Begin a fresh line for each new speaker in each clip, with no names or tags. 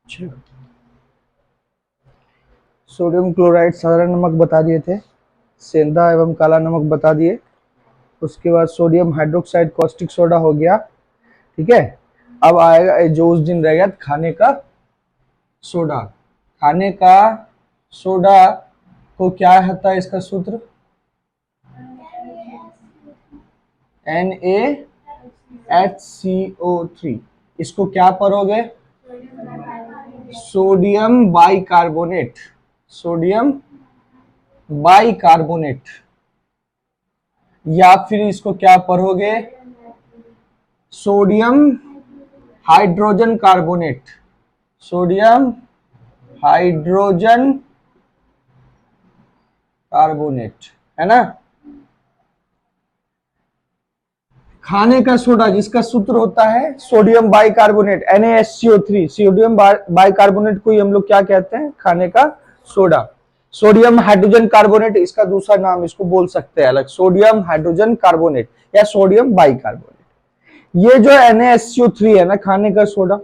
चलो, sodium chloride साधारण नमक बता दिए थे, सेंधा एवं काला नमक बता दिए। उसके बाद सोडियम हाइड्रोक्साइड कॉस्टिक सोडा हो गया। ठीक है, अब आएगा जो उस दिन रह गया खाने का सोडा। खाने का सोडा को क्या होता है इसका सूत्र? NaHCO3। इसको क्या पढ़ोगे? Sodium bicarbonate. सोडियम बाइकार्बोनेट, या फिर इसको क्या पढ़ोगे? Sodium hydrogen carbonate. Sodium hydrogen carbonate, है ना। खाने का सोडा जिसका सूत्र होता है sodium bicarbonate NaSCO3। Sodium bicarbonate को ही हम लोग क्या कहते हैं? खाने का सोडा। सोडियम हाइड्रोजन कार्बोनेट इसका दूसरा नाम इसको बोल सकते हैं अलग, सोडियम हाइड्रोजन कार्बोनेट या सोडियम बाइकार्बोनेट। ये जो NaSCO3 है ना, खाने का सोडा,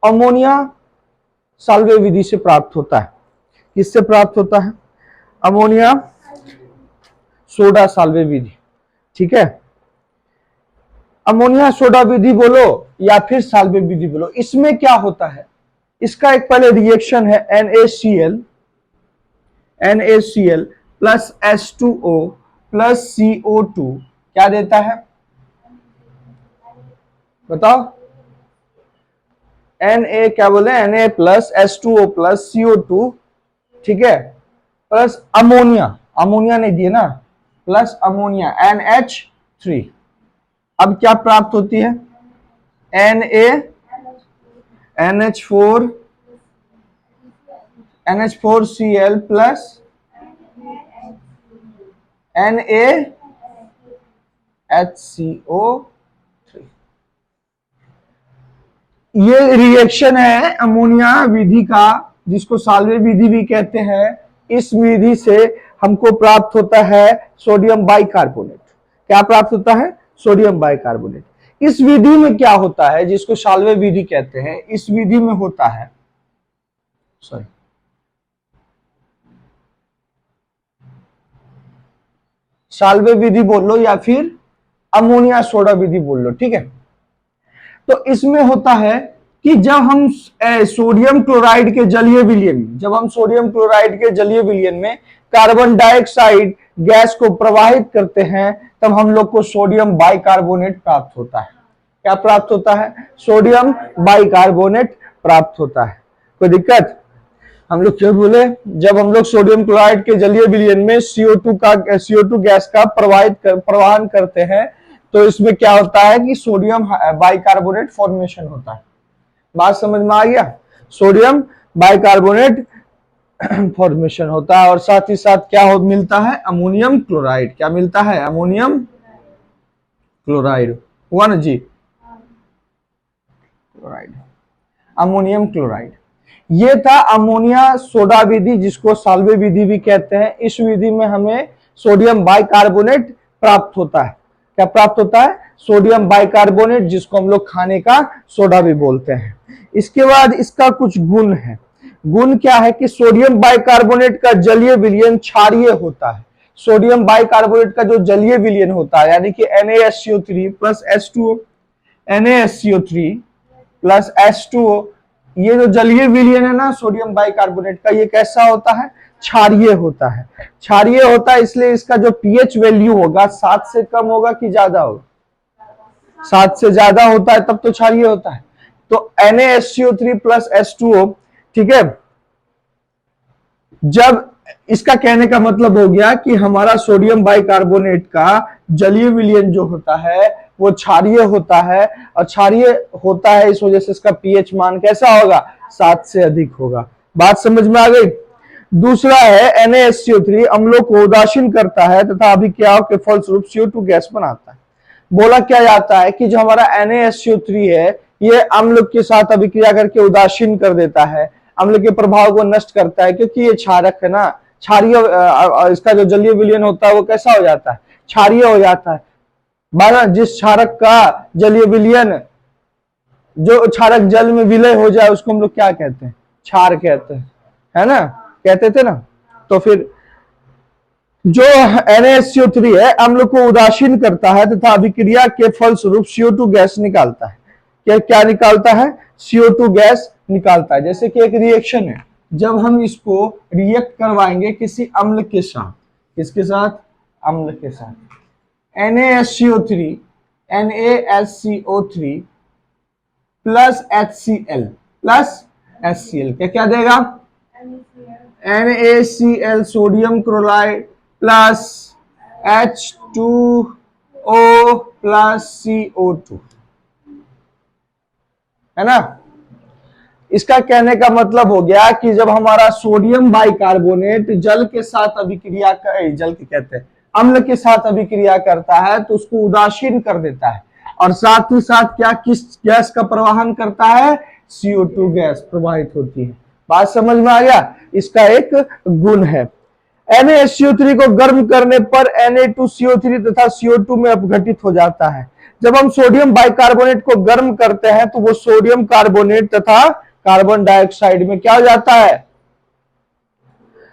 अमोनिया साल्वे विधि से प्राप्त होता है। किससे प्राप्त होता है? अमोनिया सोडा साल्वे विधि। ठीक है, अमोनिया सोडा विधि बोलो या फिर साल्वे विधि बोलो, इसमें क्या होता है? इसका एक पहले रिएक्शन है NaCl plus H2O plus CO2 क्या देता है? बताओ। Na क्या बोले? Na plus H2O plus CO2, ठीक है, प्लस अमोनिया, अमोनिया नहीं दिए ना, प्लस अमोनिया NH3। अब क्या प्राप्त होती है? NaNH4Cl plus NaHCO3। ये रिएक्शन है अमोनिया विधि का, जिसको साल्वे विधि भी कहते हैं। इस विधि से हमको प्राप्त होता है सोडियम बाइकार्बोनेट। क्या प्राप्त होता है? Sodium bicarbonate. इस विधि में क्या होता है जिसको साल्वे विधि कहते हैं? इस विधि में होता है, सॉरी, साल्वे विधि बोल लो या फिर अमोनिया सोडा विधि बोल लो। ठीक है, तो इसमें होता है कि जब हम सोडियम क्लोराइड के जलीय विलयन में, जब हम सोडियम क्लोराइड के जलीय विलयन में कार्बन डाइऑक्साइड गैस को प्रवाहित करते हैं, तब हम लोग को सोडियम बाइकार्बोनेट प्राप्त होता है। क्या प्राप्त होता है? सोडियम बाइकार्बोनेट प्राप्त होता है। कोई दिक्कत? हम लोग क्यों बोले? जब हम लोग सोडियम क्लोराइड के जलीय विलयन में CO2 गैस का प्रवाहन करते हैं, तो इसमें क्या होता है कि सोडियम बाइकार्बोनेट फॉर्मेशन होता है। बात समझ में आ गया? सोडियम बाइकार्बोनेट फॉर्मेशन होता है, और साथ ही साथ क्या मिलता है? Ammonium chloride. क्या मिलता है? Ammonium chloride. हुआ ना जी? Chloride, ammonium chloride. ये था अमोनिया सोडा विधि, जिसको साल्वे विधि भी कहते हैं। इस विधि में हमें सोडियम बाइकार्बोनेट प्राप्त होता है। क्या प्राप्त होता है? सोडियम बाइकार्बोनेट, जिसको हम लोग खाने का सोडा भी बोलते हैं। इसके बाद इसका कुछ गुण है। गुण क्या है कि सोडियम बाइकार्बोनेट का जलीय विलयन क्षारीय होता है। सोडियम बाइकार्बोनेट का जो जलीय विलयन होता है, यानी कि NaSCO3 plus H2O, NaSCO3 plus H2O, ये जो जलीय विलयन है ना सोडियम बाइकार्बोनेट का, ये कैसा होता है? क्षारीय होता है। क्षारीय होता है, इसलिए इसका जो pH वैल्यू होगा 7 से कम होगा कि ज्यादा होगा? 7 से ज्यादा होता है तब तो क्षारीय होता है। तो NaSCO3 प्लस H2O, ठीक है, जब इसका कहने का मतलब हो गया कि हमारा सोडियम बाइकार्बोनेट का जलीय विलयन जो होता है वो क्षारीय होता है, और क्षारीय होता है इस वजह से इसका pH मान कैसा होगा? 7 से अधिक होगा। बात समझ में आ गई? दूसरा है NaSCO3 अम्लों को उदासीन करता है तथा अभिक्रियाओं के फलस्वरूप CO2 गैस बनाता है। बोला क्या जाता है कि जो हमारा NaSCO3 है, ये अम्ल के साथ अभिक्रिया करके उदासीन कर देता है, अम्ल के प्रभाव को नष्ट करता है, क्योंकि ये क्षारक है ना। क्षारीय, इसका जो जलीय विलयन होता है वो कैसा हो जाता है? क्षारीय हो जाता है। जिस क्षारक का जलीय विलयन जो क्षारक जल में विलय हो जाए उसको हम लोग क्या कहते हैं? क्षार कहते हैं, है ना, कहते थे ना। तो फिर जो NaSCO3 है अम्ल को उदासीन करता है तथा अभिक्रिया के फलस्वरूप CO2 गैस निकालता है। क्या क्या निकालता है? CO2 गैस निकालता है। जैसे कि एक रिएक्शन है, जब हम इसको रिएक्ट करवाएंगे किसी अम्ल के साथ, किसके साथ? अम्ल के साथ। NaSCO3 plus HCl plus HCl क्या क्या देगा? NaCl sodium chloride plus H2O plus CO2, है ना। इसका कहने का मतलब हो गया कि जब हमारा सोडियम बाइकार्बोनेट जल के साथ अभिक्रिया जल के कहते हैं अम्ल के साथ अभिक्रिया करता है तो उसको उदासीन कर देता है, और साथ ही साथ क्या किस गैस का प्रवाहन करता है? CO2 गैस प्रवाहित होती है। बात समझ में आ गया? इसका एक गुण है। NaSCO3 को गर्म करने पर Na2CO3 तथा CO2 में अपघटित हो जाता है। जब हम सोडियम बाइकार्बोनेट को गर्म करते हैं तो वो सोडियम कार्बोनेट तथा कार्बन डाइऑक्साइड में क्या हो जाता है?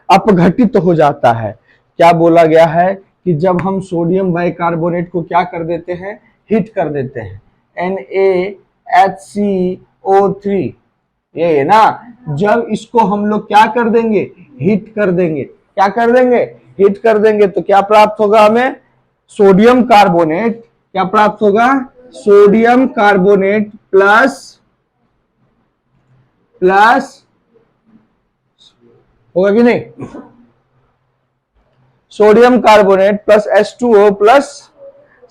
अपघटित हो जाता है। क्या बोला गया है कि जब हम सोडियम बाइकार्बोनेट को क्या कर देते हैं? हिट कर देते हैं, NaHCO3, ये है ना। जब इसको हम लोग क्या कर देंगे? हिट कर देंगे। क्या कर देंगे? हिट कर देंगे तो क्या प्राप्त होगा हमें? Sodium carbonate. क्या प्राप्त होगा? सोडियम कार्बोनेट प्लस होगा कि नहीं? Sodium carbonate plus H2O plus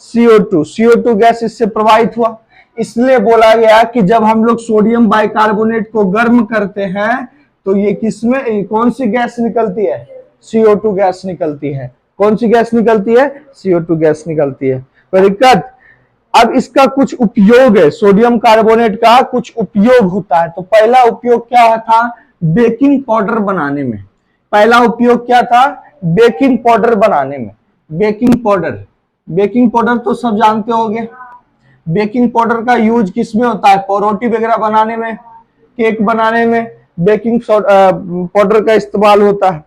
CO2 gas इससे प्रवाहित हुआ। इसलिए बोला गया कि जब हम लोग सोडियम बाइकार्बोनेट को गर्म करते हैं तो ये किसमें कौन सी गैस निकलती है? CO2 गैस निकलती है। कौन सी गैस निकलती है? CO2 गैस निकलती है। कोई दिक्कत? अब इसका कुछ उपयोग है, सोडियम कार्बोनेट का कुछ उपयोग होता है। तो पहला उपयोग क्या था? बेकिंग पाउडर बनाने में। पहला उपयोग क्या था? बेकिंग पाउडर बनाने में। बेकिंग पाउडर तो सब जानते होंगे। बेकिंग पाउडर का यूज किसमें होता है? पावरोटी वगैरह बनाने में, केक बनाने में बेकिंग पाउडर का इस्तेमाल होता है।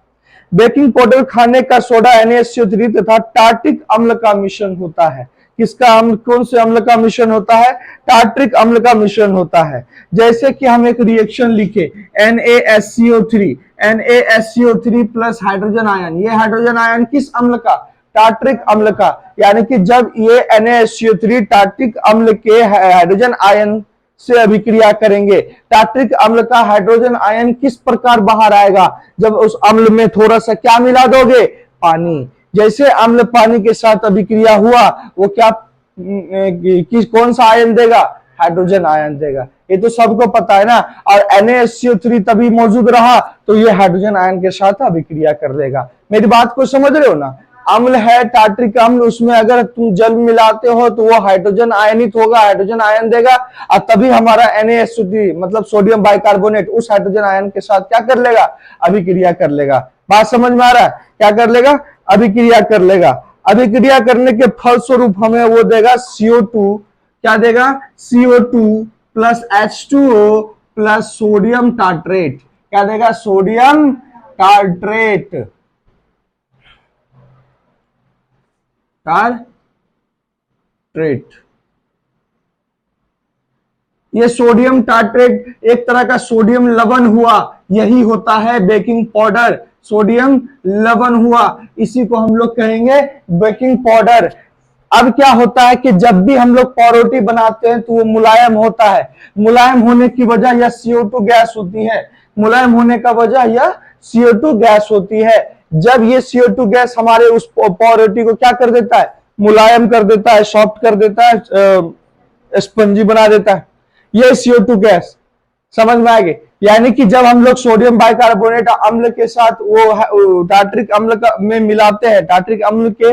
बेकिंग पाउडर खाने का सोडा NaSCO3 तथा टार्ट्रिक अम्ल का मिश्रण होता है। किसका अम्ल? कौन से अम्ल का मिश्रण होता है? टार्ट्रिक अम्ल का मिश्रण होता है। जैसे कि हम एक रिएक्शन लिखे NaSCO3 प्लस हाइड्रोजन आयन। ये हाइड्रोजन आयन किस अम्ल का? टार्ट्रिक अम्ल का। यानी कि जब ये NaSCO3 टार्ट्रिक अम्ल के हाइड्रोजन आयन से अभिक्रिया करेंगे, टार्ट्रिक अम्ल का हाइड्रोजन आयन किस प्रकार बाहर आएगा? जब उस अम्ल में थोड़ा सा क्या मिला दोगे? पानी। जैसे अम्ल पानी के साथ अभिक्रिया हुआ वो क्या कौन सा आयन देगा? हाइड्रोजन आयन देगा। ये तो सबको पता है ना। और NaSCO3 तभी मौजूद रहा तो ये हाइड्रोजन आयन के साथ अभिक्रिया कर लेगा। मेरी बात को समझ रहे हो ना? अम्ल है टार्ट्रिक अम्ल, उसमें अगर तुम जल मिलाते हो तो वो हाइड्रोजन आयनित होगा, हाइड्रोजन आयन देगा, और तभी हमारा NaSCO3 मतलब सोडियम बाइकार्बोनेट उस हाइड्रोजन आयन के साथ क्या कर लेगा? अभिक्रिया कर लेगा। बात समझ में आ रहा है? क्या कर लेगा? अभिक्रिया कर लेगा। अभिक्रिया करने के फलस्वरूप हमें वो देगा CO2। क्या देगा? CO2 plus H2O plus sodium tartrate. क्या देगा? Sodium tartrate. ये सोडियम टार्ट्रेट एक तरह का सोडियम लवण हुआ, यही होता है बेकिंग पाउडर। सोडियम लवण हुआ, इसी को हम लोग कहेंगे बेकिंग पाउडर। अब क्या होता है कि जब भी हम लोग पावरोटी बनाते हैं तो वो मुलायम होता है। मुलायम होने की वजह यह CO2 गैस होती है। मुलायम होने का वजह यह CO2 गैस होती है। जब ये CO2 गैस हमारे उस पावरोटी को क्या कर देता है? मुलायम कर देता है, सॉफ्ट कर देता है, स्पंजी बना देता है। ये CO2 गैस समझ में आ गई। यानी कि जब हम लोग सोडियम बाइकार्बोनेट अम्ल के साथ वो टार्ट्रिक अम्ल में मिलाते हैं, टार्ट्रिक अम्ल के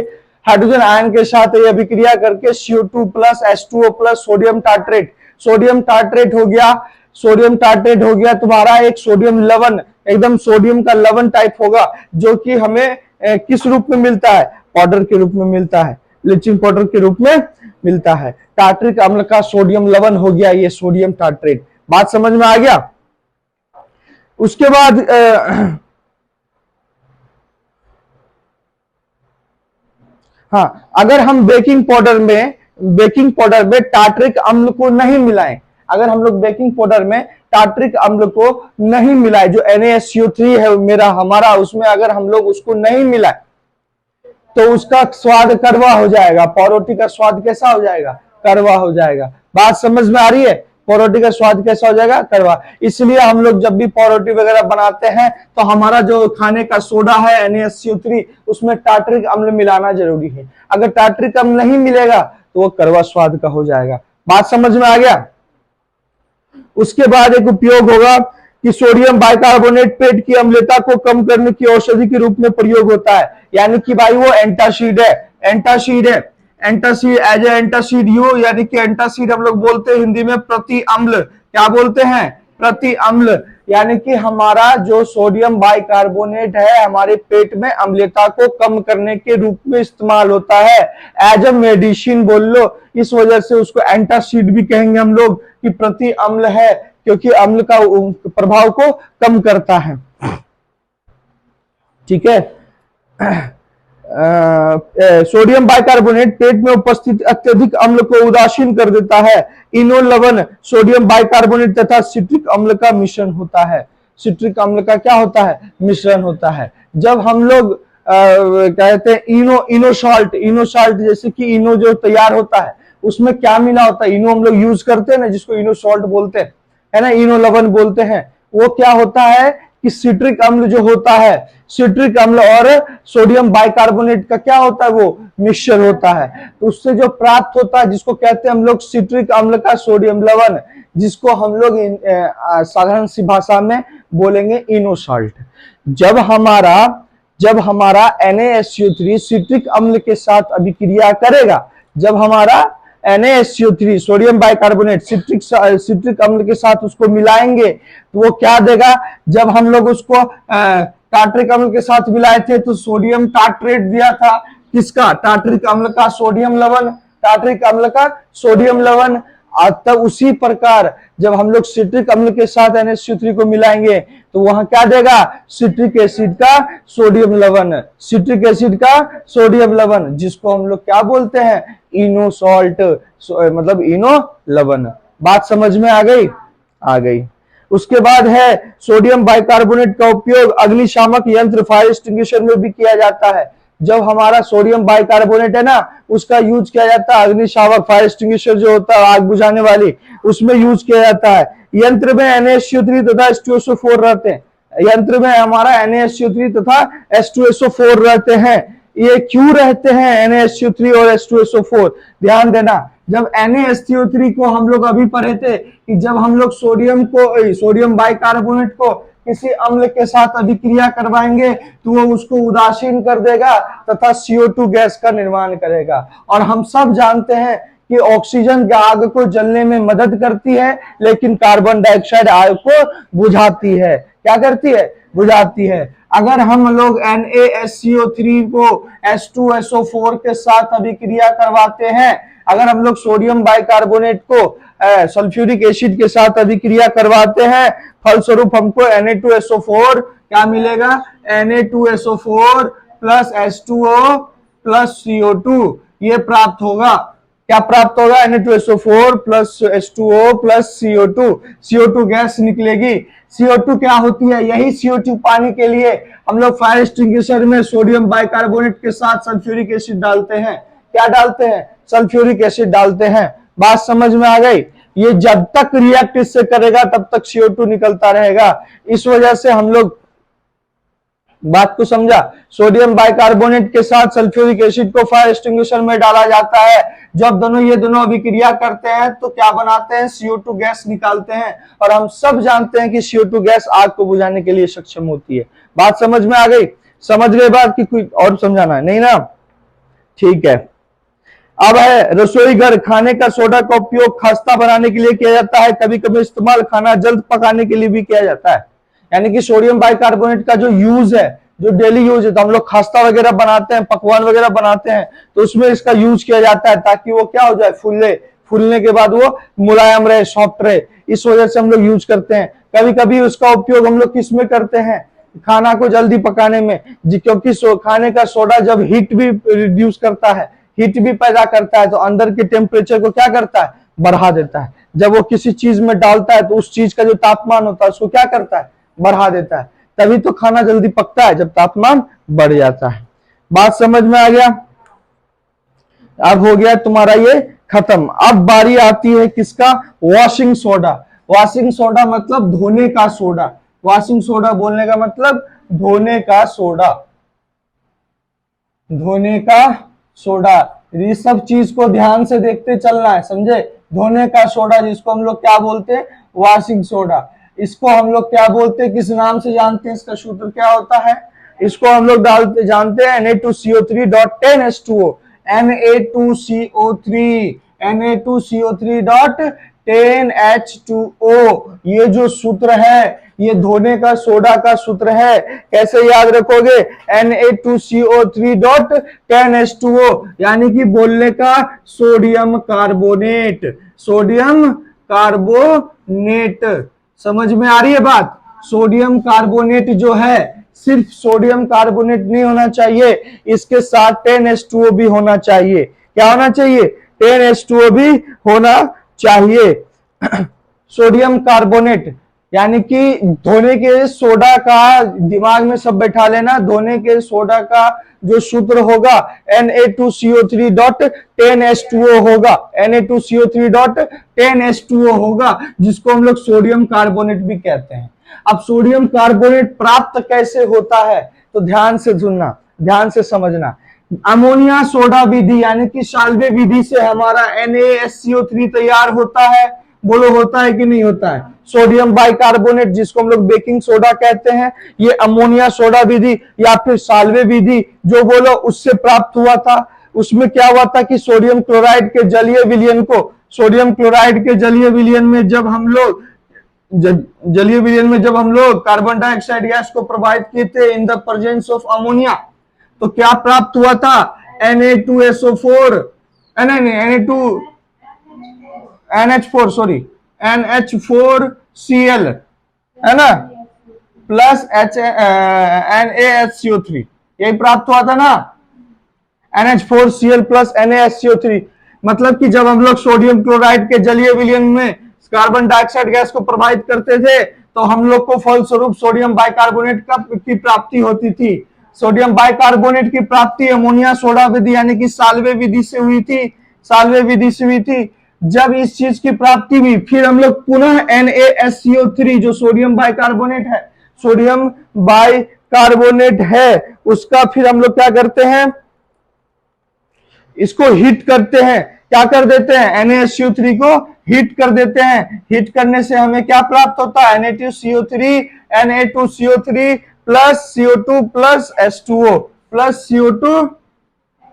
हाइड्रोजन आयन के साथ ये अभिक्रिया करके CO2 plus H2O plus sodium tartrate हो गया। सोडियम टार्ट्रेट हो गया तुम्हारा एक सोडियम लवण, एकदम सोडियम का लवण टाइप होगा, जो कि हमें किस रूप में मिलता है? पाउडर के रूप में मिलता है। ब्लीचिंग पाउडर के रूप में मिलता है। टार्ट्रिक अम्ल का सोडियम लवण हो गया ये सोडियम टार्ट्रेट। बात समझ में आ गया। उसके बाद हाँ, अगर हम बेकिंग पाउडर में टार्ट्रिक अम्ल को नहीं मिलाएं, अगर हम लोग बेकिंग पाउडर में टार्ट्रिक अम्ल को नहीं मिलाएं, जो NaSCO3 है हमारा, उसमें अगर हम लोग उसको नहीं मिलाएं तो उसका स्वाद कड़वा हो जाएगा। पावरोटी का स्वाद कैसा हो जाएगा? कड़वा हो जाएगा। बात समझ में आ रही है? पावरोटी का स्वाद कैसा हो जाएगा? कड़वा। इसलिए हम लोग जब भी पावरोटी वगैरह बनाते हैं तो हमारा जो खाने का सोडा है NaSCO3, उसमें टार्ट्रिक अम्ल मिलाना जरूरी है। अगर टार्ट्रिक अम्ल नहीं मिलेगा तो वो कड़वा स्वाद का हो जाएगा। बात समझ में आ गया। उसके बाद एक उपयोग होगा कि सोडियम बाइकार्बोनेट पेट की अम्लता को कम करने की औषधि के रूप में प्रयोग होता है। यानी कि भाई वो एंटासिड है, antacid as a antacid you, यानी कि एंटासिड हम लोग बोलते हैं हिंदी में प्रति अम्ल। क्या बोलते हैं? प्रति अम्ल। यानी कि हमारा जो सोडियम बाइकार्बोनेट है हमारे पेट में अम्लता को कम करने के रूप में इस्तेमाल होता है। एज अ मेडिसिन बोल लो, इस वजह से उसको एंटासिड भी कहेंगे हम लोग कि प्रति अम्ल है, क्योंकि अम्ल का प्रभाव को कम करता है। ठीक है। सोडियम बाइकार्बोनेट पेट में उपस्थित अत्यधिक अम्ल को उदासीन कर देता है। इनो लवण सोडियम बाइकार्बोनेट तथा सिट्रिक अम्ल का मिश्रण होता है। सिट्रिक अम्ल का क्या होता है? मिश्रण होता है। जब हम लोग कहते हैं इनो साल्ट, जैसे कि इनो जो तैयार होता है उसमें क्या मिला होता है? इनो हम लोग यूज करते हैं ना, जिसको इनो सॉल्ट बोलते हैं, है ना, इनो लवण बोलते हैं। वो क्या होता है कि सिट्रिक अम्ल जो होता है, सिट्रिक अम्ल और सोडियम बाइकार्बोनेट का क्या होता है? वो मिश्रण होता है। तो उससे जो प्राप्त होता है, जिसको कहते हैं हम लोग सिट्रिक अम्ल का सोडियम लवण, जिसको हम लोग साधारण सी भाषा में बोलेंगे इनो साल्ट। जब हमारा NaSCO3 सिट्रिक अम्ल के साथ अभिक्रिया करेगा, जब हमारा NaSCO3 सोडियम बाइकार्बोनेट सिट्रिक अम्ल के साथ उसको मिलाएंगे तो वो क्या देगा? जब हम लोग उसको टार्ट्रिक अम्ल के साथ मिलाए थे तो सोडियम टार्ट्रेट दिया था। किसका? टार्ट्रिक अम्ल का सोडियम लवण, टार्ट्रिक अम्ल का सोडियम लवण। तब उसी प्रकार जब हम लोग सिट्रिक अम्ल के साथ NaSCO3 को मिलाएंगे तो वहां क्या देगा? सिट्रिक एसिड का सोडियम लवण, सिट्रिक एसिड का सोडियम लवण, जिसको हम लोग क्या बोलते हैं? इनो सॉल्ट, मतलब इनो लवण। बात समझ में आ गई? आ गई। उसके बाद है सोडियम बाइकार्बोनेट का उपयोग अग्निशामक यंत्र फायर एक्सटिंग्विशर में भी किया जाता है। जब हमारा सोडियम बाइकार्बोनेट है ना, उसका यूज किया जाता है अग्निशामक, फायर एक्सटिंग्विशर जो होता है आग बुझाने वाली, उसमें यूज किया जाता है। यंत्र में NaSCO3 तथा H2SO4 रहते हैं। यंत्र में हमारा NaSCO3 तथा H2SO4 रहते हैं। ये क्यों रहते हैं NaSCO3 और H2SO4? ध्यान देना, जब NaSCO3 को हम लोग अभी पढ़े थे कि जब हम लोग सोडियम बाइकार्बोनेट को किसी अम्ल के साथ अभिक्रिया करवाएंगे तो वो उसको उदासीन कर देगा तथा CO2 गैस का निर्माण करेगा। और हम सब जानते हैं कि ऑक्सीजन आग को जलने में मदद करती है, लेकिन कार्बन डाइऑक्साइड आग को बुझाती है। क्या करती है? बुझाती है। अगर हम लोग NaSCO3 को H2SO4 के साथ अभिक्रिया करवाते हैं, अगर हम लोग सोडियम बाइकार्बोनेट को सल्फ्यूरिक एसिड के साथ अभिक्रिया करवाते हैं, फलस्वरूप हमको Na2SO4 क्या मिलेगा? Na2SO4 plus H2O plus CO2 ये प्राप्त होगा। क्या प्राप्त होगा? Na2SO4 plus H2O plus CO2 gas निकलेगी। CO2 क्या होती है? यही CO2 पाने के लिए हम लोग फायर एक्सटिंग्विशर में सोडियम बाइकार्बोनेट के साथ सल्फ्यूरिक एसिड डालते हैं। क्या डालते हैं? सल्फ्यूरिक एसिड डालते हैं। बात समझ में आ गई? ये जब तक रिएक्ट इससे करेगा तब तक CO2 निकलता रहेगा। इस वजह से हम लोग बात को समझा। सोडियम बाइकार्बोनेट के साथ सल्फ्यूरिक एसिड को फायर एक्सटिंग्विशर में डाला जाता है। जब ये दोनों अभिक्रिया करते हैं तो क्या बनाते हैं? CO2 गैस निकालते हैं। और हम सब जानते हैं कि CO2 गैस आग को बुझाने के लिए सक्षम होती है। बात समझ में आ गई? समझ गए बात की कोई और समझाना है? नहीं ना? ठीक है। अब है रसोई घर। खाने का सोडा का उपयोग खास्ता बनाने के लिए किया जाता है। कभी कभी इस्तेमाल खाना जल्द पकाने के लिए भी किया जाता है। यानी कि सोडियम बाइकार्बोनेट का जो यूज है जो डेली यूज है, तो हम लोग खास्ता वगैरह बनाते हैं, पकवान वगैरह बनाते हैं, तो उसमें इसका यूज किया जाता है ताकि वो क्या हो जाए, फूलने के बाद वो मुलायम रहे, सॉफ्ट रहे। इस वजह से हम लोग यूज करते हैं। कभी कभी उसका उपयोग हम लोग किस में करते हैं, खाना को जल्दी पकाने में, क्योंकि खाने का सोडा जब हीट भी रिड्यूस करता है, हीट भी पैदा करता है, तो अंदर के टेम्परेचर को क्या करता है, बढ़ा देता है। जब वो किसी चीज में डालता है तो उस चीज का जो तापमान होता है उसको क्या करता है, बढ़ा देता है। तभी तो खाना जल्दी पकता है, जब तापमान बढ़ जाता है। बात समझ में आ गया? अब हो गया तुम्हारा ये खत्म। अब बारी आती है किसका, वॉशिंग सोडा। वॉशिंग सोडा मतलब धोने का सोडा। वॉशिंग सोडा बोलने का मतलब धोने का सोडा, धोने का सोडा। ये सब चीज को ध्यान से देखते चलना है, समझे। धोने का सोडा जिसको हम लोग क्या बोलते हैं, वॉशिंग सोडा। इसको हम लोग क्या बोलते हैं, किस नाम से जानते हैं, इसका सूत्र क्या होता है, इसको हम लोग जानते हैं Na2CO3.10H2O, Na2CO3.10H2O। ये जो सूत्र है, ये धोने का सोडा का सूत्र है। कैसे याद रखोगे, Na2CO3.10H2O, यानी कि बोलने का सोडियम कार्बोनेट, सोडियम कार्बोनेट। समझ में आ रही है बात? सोडियम कार्बोनेट जो है, सिर्फ सोडियम कार्बोनेट नहीं होना चाहिए, इसके साथ 10H2O भी होना चाहिए। क्या होना चाहिए, 10H2O भी होना चाहिए। सोडियम कार्बोनेट यानी कि धोने के सोडा का, दिमाग में सब बैठा लेना, धोने के सोडा का जो सूत्र होगा Na2CO3.10H2O होगा, Na2CO3.10H2O होगा, जिसको हम लोग सोडियम कार्बोनेट भी कहते हैं। अब सोडियम कार्बोनेट प्राप्त कैसे होता है, तो ध्यान से सुनना, ध्यान से समझना। अमोनिया सोडा विधि यानी कि साल्वे विधि से हमारा NaSCO3 तैयार होता है। बोलो होता है कि नहीं होता है। सोडियम बाइकार्बोनेट जिसको हम लोग बेकिंग सोडा कहते हैं, ये अमोनिया सोडा विधि या फिर साल्वे विधि जो बोलो उससे प्राप्त हुआ था। उसमें क्या हुआ था कि सोडियम क्लोराइड के जलीय विलयन को, सोडियम क्लोराइड के जलीय विलयन में जब हम लोग कार्बन डाइऑक्साइड गैस को प्रभावित किए थे in the presence of ammonia, तो क्या प्राप्त हुआ था, Na2SO4, NH4Cl है ना, प्लस NaSCO3, यही प्राप्त हुआ था ना, NH4Cl प्लस NaSCO3। मतलब कि जब हम लोग सोडियम क्लोराइड के जलीय विलयन में कार्बन डाइऑक्साइड गैस को प्रभावित करते थे, तो हम लोग को फलस्वरूप सोडियम बाइकार्बोनेट की प्राप्ति होती थी। सोडियम बाइकार्बोनेट की प्राप्ति अमोनिया सोडा विधि यानी कि साल्वे विधि से हुई थी, साल्वे विधि से हुई थी। जब इस चीज की प्राप्ति हुई, फिर हम लोग पुनः NaSCO3 जो सोडियम बाइकार्बोनेट है, सोडियम बाइकार्बोनेट है, उसका फिर हम लोग क्या करते हैं, इसको हीट करते हैं। क्या कर देते हैं, NaSCO3 को हीट कर देते हैं। हीट करने से हमें क्या प्राप्त होता है, Na2CO3 plus CO2 plus H2O, plus CO2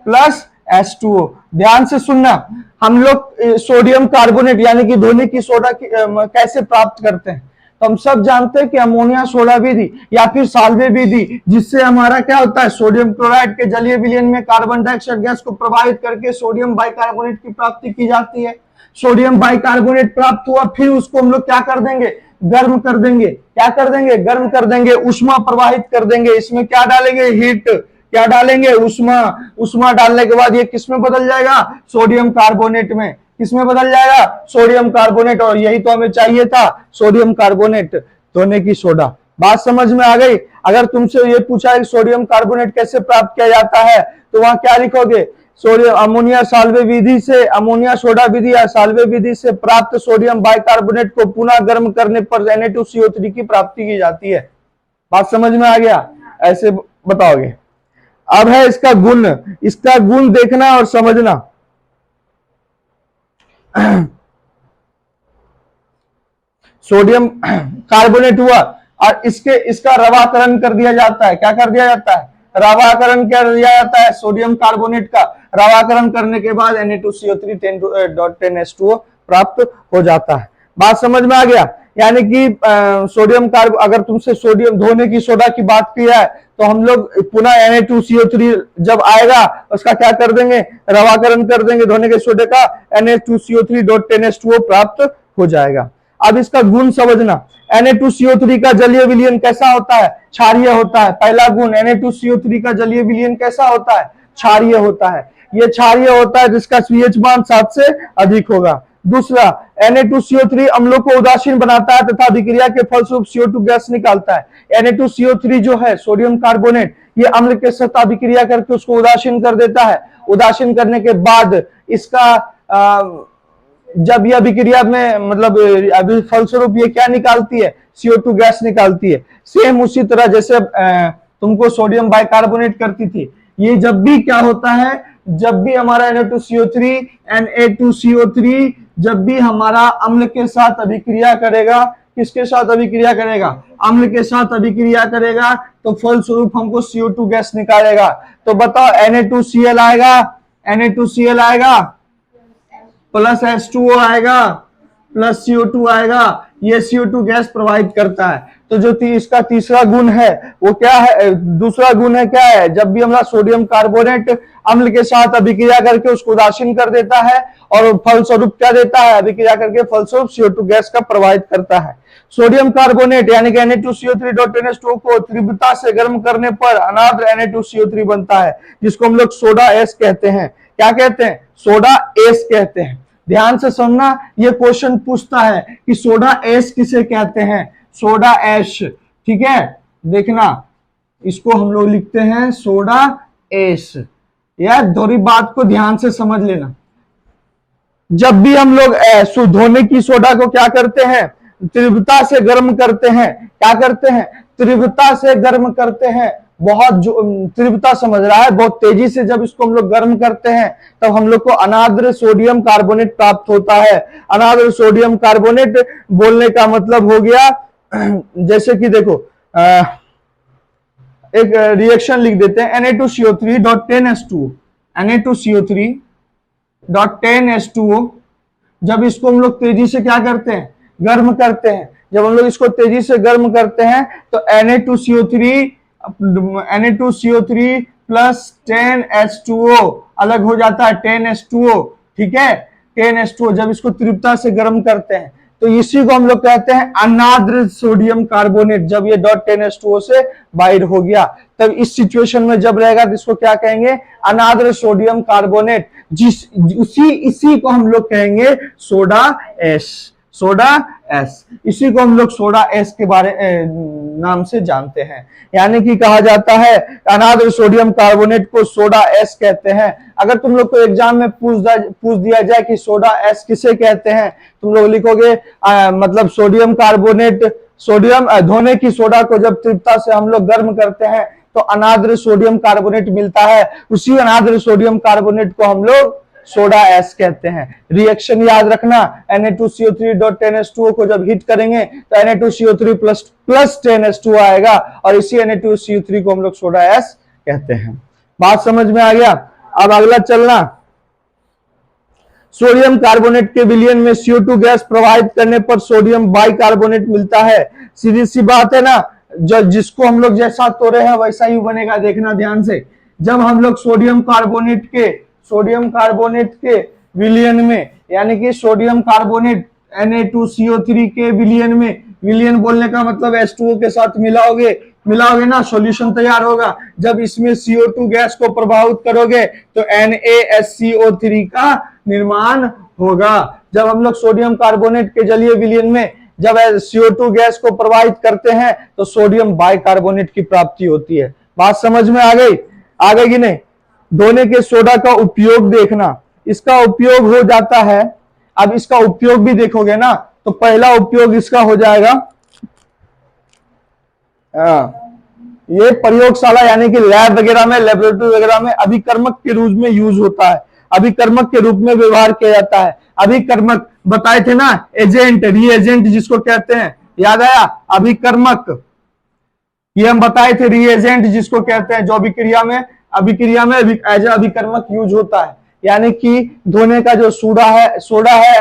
plus H2O। ध्यान से सुनना, हम लोग सोडियम कार्बोनेट यानी कि धोने की सोडा कैसे प्राप्त करते हैं, तो हम सब जानते हैं कि अमोनिया सोडा विधि या फिर साल्वे विधि, जिससे हमारा क्या होता है, सोडियम क्लोराइड के जलीय विलयन में कार्बन डाइऑक्साइड गैस को प्रभावित करके सोडियम बाइकार्बोनेट की प्राप्ति की जाती है। सोडियम बाइकार्बोनेट प्राप्त हुआ, फिर उसको हम लोग क्या कर देंगे, गर्म कर देंगे। क्या कर देंगे, गर्म कर देंगे, उष्मा प्रवाहित कर देंगे। इसमें क्या डालेंगे, हीट, क्या डालेंगे, उष्मा। उष्मा डालने के बाद ये किसमें बदल जाएगा, सोडियम कार्बोनेट में। किसमें बदल जाएगा, सोडियम कार्बोनेट। और यही तो हमें चाहिए था, सोडियम कार्बोनेट, धोने की सोडा। बात समझ में आ गई। अगर तुमसे ये पूछा है सोडियम कार्बोनेट कैसे प्राप्त किया जाता है, तो वहां क्या लिखोगे, सोडियम अमोनिया साल्वे विधि से, अमोनिया सोडा विधि या साल्वे विधि से प्राप्त सोडियम बाइकार्बोनेट को पुनः गर्म करने पर Na2CO3 की प्राप्ति की जाती है। बात समझ में आ गया, ऐसे बताओगे। अब है इसका गुण, इसका गुण देखना और समझना। सोडियम कार्बोनेट हुआ और इसका रवाकरण कर दिया जाता है। क्या कर दिया जाता है, रवाकरण कर दिया जाता है सोडियम कार्बोनेट का। रवाकरण करने के बाद Na2CO3 10H2O प्राप्त हो जाता है। बात समझ में आ गया। यानी कि सोडियम कार्ब, अगर तुमसे सोडियम धोने की सोडा की बात की है तो हम लोग पुनः Na2CO3 जब आएगा उसका क्या कर देंगे, रवाकरण कर देंगे धोने के सोडे का, Na2CO3.10H2O प्राप्त हो जाएगा। अब इसका गुण समझना, Na2CO3 का जलीय विलयन कैसा होता है, क्षारीय होता है। पहला गुण, Na2CO3 का जलीय विलयन कैसा होता है, क्षारीय होता है। ये क्षारीय होता है जिसका pH मान 7 से अधिक होगा। दूसरा, Na2CO3 अम्लों को उदासीन बनाता है तथा अभिक्रिया के फलस्वरूप CO2 गैस निकालता है। Na2CO3 जो है सोडियम कार्बोनेट, ये अम्ल के साथ अभिक्रिया करके उसको उदासीन कर देता है। उदासीन करने के बाद इसका जब ये अभिक्रिया में मतलब अभी फलस्वरूप ये क्या निकालती है, CO2 गैस निकालती है। सेम उसी तरह जैसे तुमको सोडियम बाइकार्बोनेट करती थी, ये जब भी क्या होता है, जब भी हमारा Na2CO3 जब भी हमारा अम्ल के साथ अभिक्रिया करेगा, किसके साथ अभिक्रिया करेगा, अम्ल के साथ अभिक्रिया करेगा, तो फलस्वरूप हमको CO2 गैस निकालेगा। तो बताओ Na2Cl आएगा, Na2Cl आएगा प्लस H2O आएगा प्लस CO2 आएगा, ये CO2 गैस प्रोवाइड करता है। तो जो इसका तीसरा गुण है वो क्या है, दूसरा गुण है क्या है, जब भी हमारा सोडियम कार्बोनेट अम्ल के साथ अभिक्रिया करके उसको उदासीन कर देता है और फलस्वरूप क्या देता है, अभिक्रिया करके फलस्वरूप CO2 गैस का प्रोवाइड करता है। सोडियम कार्बोनेट यानी कि Na2CO3.10H2O को तीव्रता से गर्म करने पर अनाद्र Na2CO3 बनता है, जिसको हम लोग सोडा एस कहते हैं। क्या कहते हैं, सोडा एस कहते हैं। ध्यान से सुनना, ये क्वेश्चन पूछता है कि सोडा एस किसे कहते हैं, सोडा एश, ठीक है। देखना, इसको हम लोग लिखते हैं सोडा एस। यार थोड़ी बात को ध्यान से समझ लेना, जब भी हम लोग धोने की सोडा को क्या करते हैं, तीव्रता से गर्म करते हैं, क्या करते हैं, तीव्रता से गर्म करते हैं। बहुत जो तीव्रता समझ रहा है, बहुत तेजी से जब इसको हम लोग गर्म करते हैं तब हम लोग को अनाद्र सोडियम कार्बोनेट प्राप्त होता है। अनाद्र सोडियम कार्बोनेट बोलने का मतलब हो गया, जैसे कि देखो एक रिएक्शन लिख देते हैं, Na2CO3.10H2O, Na2CO3.10H2O, जब इसको हम लोग तेजी से क्या करते हैं, गर्म करते हैं। जब हम लोग इसको तेजी से गर्म करते हैं तो Na2CO3 प्लस 10H2O अलग हो जाता है, 10H2O, ठीक है, 10H2O। जब इसको तीव्रता से गर्म करते हैं तो इसी को हम लोग कहते हैं अनाद्र सोडियम कार्बोनेट। जब ये .10H2O से बाइंड हो गया तब इस सिचुएशन में जब रहेगा तो इसको क्या कहेंगे, अनाद्र सोडियम कार्बोनेट। इसी को हम लोग कहेंगे सोडा एस, सोडा एस। इसी को हम लोग सोडा एस के बारे नाम से जानते हैं। यानी कि कहा जाता है अनाद्र सोडियम कार्बोनेट को सोडा एस कहते हैं। अगर तुम लोग को एग्जाम में पूछ दिया जाए कि सोडा एस किसे कहते हैं, तुम लोग लिखोगे मतलब सोडियम कार्बोनेट, सोडियम धोने की सोडा को जब तीव्रता से हम लोग गर्म करते हैं तो अनाद्र सोडियम कार्बोनेट मिलता है। उसी अनाद्र सोडियम कार्बोनेट को हम लोग सोडा एस कहते हैं। रिएक्शन याद रखना, Na2CO3.10H2O को जब हीट करेंगे तो Na2CO3 प्लस 10H2O आएगा और इसी Na2CO3 को हम लोग सोडा एस कहते हैं। बात समझ में आ गया। अब अगला चलना, सोडियम कार्बोनेट के विलयन में CO2 गैस प्रोवाइड करने पर सोडियम बाइकार्बोनेट मिलता है। सीधी सी बात है ना, जिसको हम लोग जैसा तोड़े हैं वैसा ही बनेगा। देखना ध्यान से, जब हम लोग सोडियम कार्बोनेट के विलयन में, यानी कि सोडियम कार्बोनेट Na2CO3 के विलयन में, विलयन बोलने का मतलब H2O के साथ मिलाओगे ना, सॉल्यूशन तैयार होगा। जब इसमें CO2 गैस को प्रभावित करोगे तो NaSCO3 का निर्माण होगा। जब हम लोग सोडियम कार्बोनेट के जलीय विलयन में जब CO2 गैस को प्रवाहित करते हैं तो सोडियम बाइकार्बोनेट की प्राप्ति होती है। बात समझ में आ गई कि नहीं। धोने के सोडा का उपयोग देखना, इसका उपयोग हो जाता है। अब इसका उपयोग भी देखोगे ना तो पहला उपयोग इसका हो जाएगा, ये प्रयोगशाला यानी कि लैब वगैरह में, लेबोरेटरी वगैरह में अभिकर्मक के रूप में यूज होता है, अभिकर्मक के रूप में व्यवहार किया जाता है। अभिकर्मक बताए थे ना, एजेंट, रिएजेंट जिसको कहते हैं, याद आया, अभिकर्मक ये हम बताए थे, रिएजेंट जिसको कहते हैं जो अभिक्रिया में एज अभिकर्मक यूज होता है। यानी कि धोने का जो सोडा है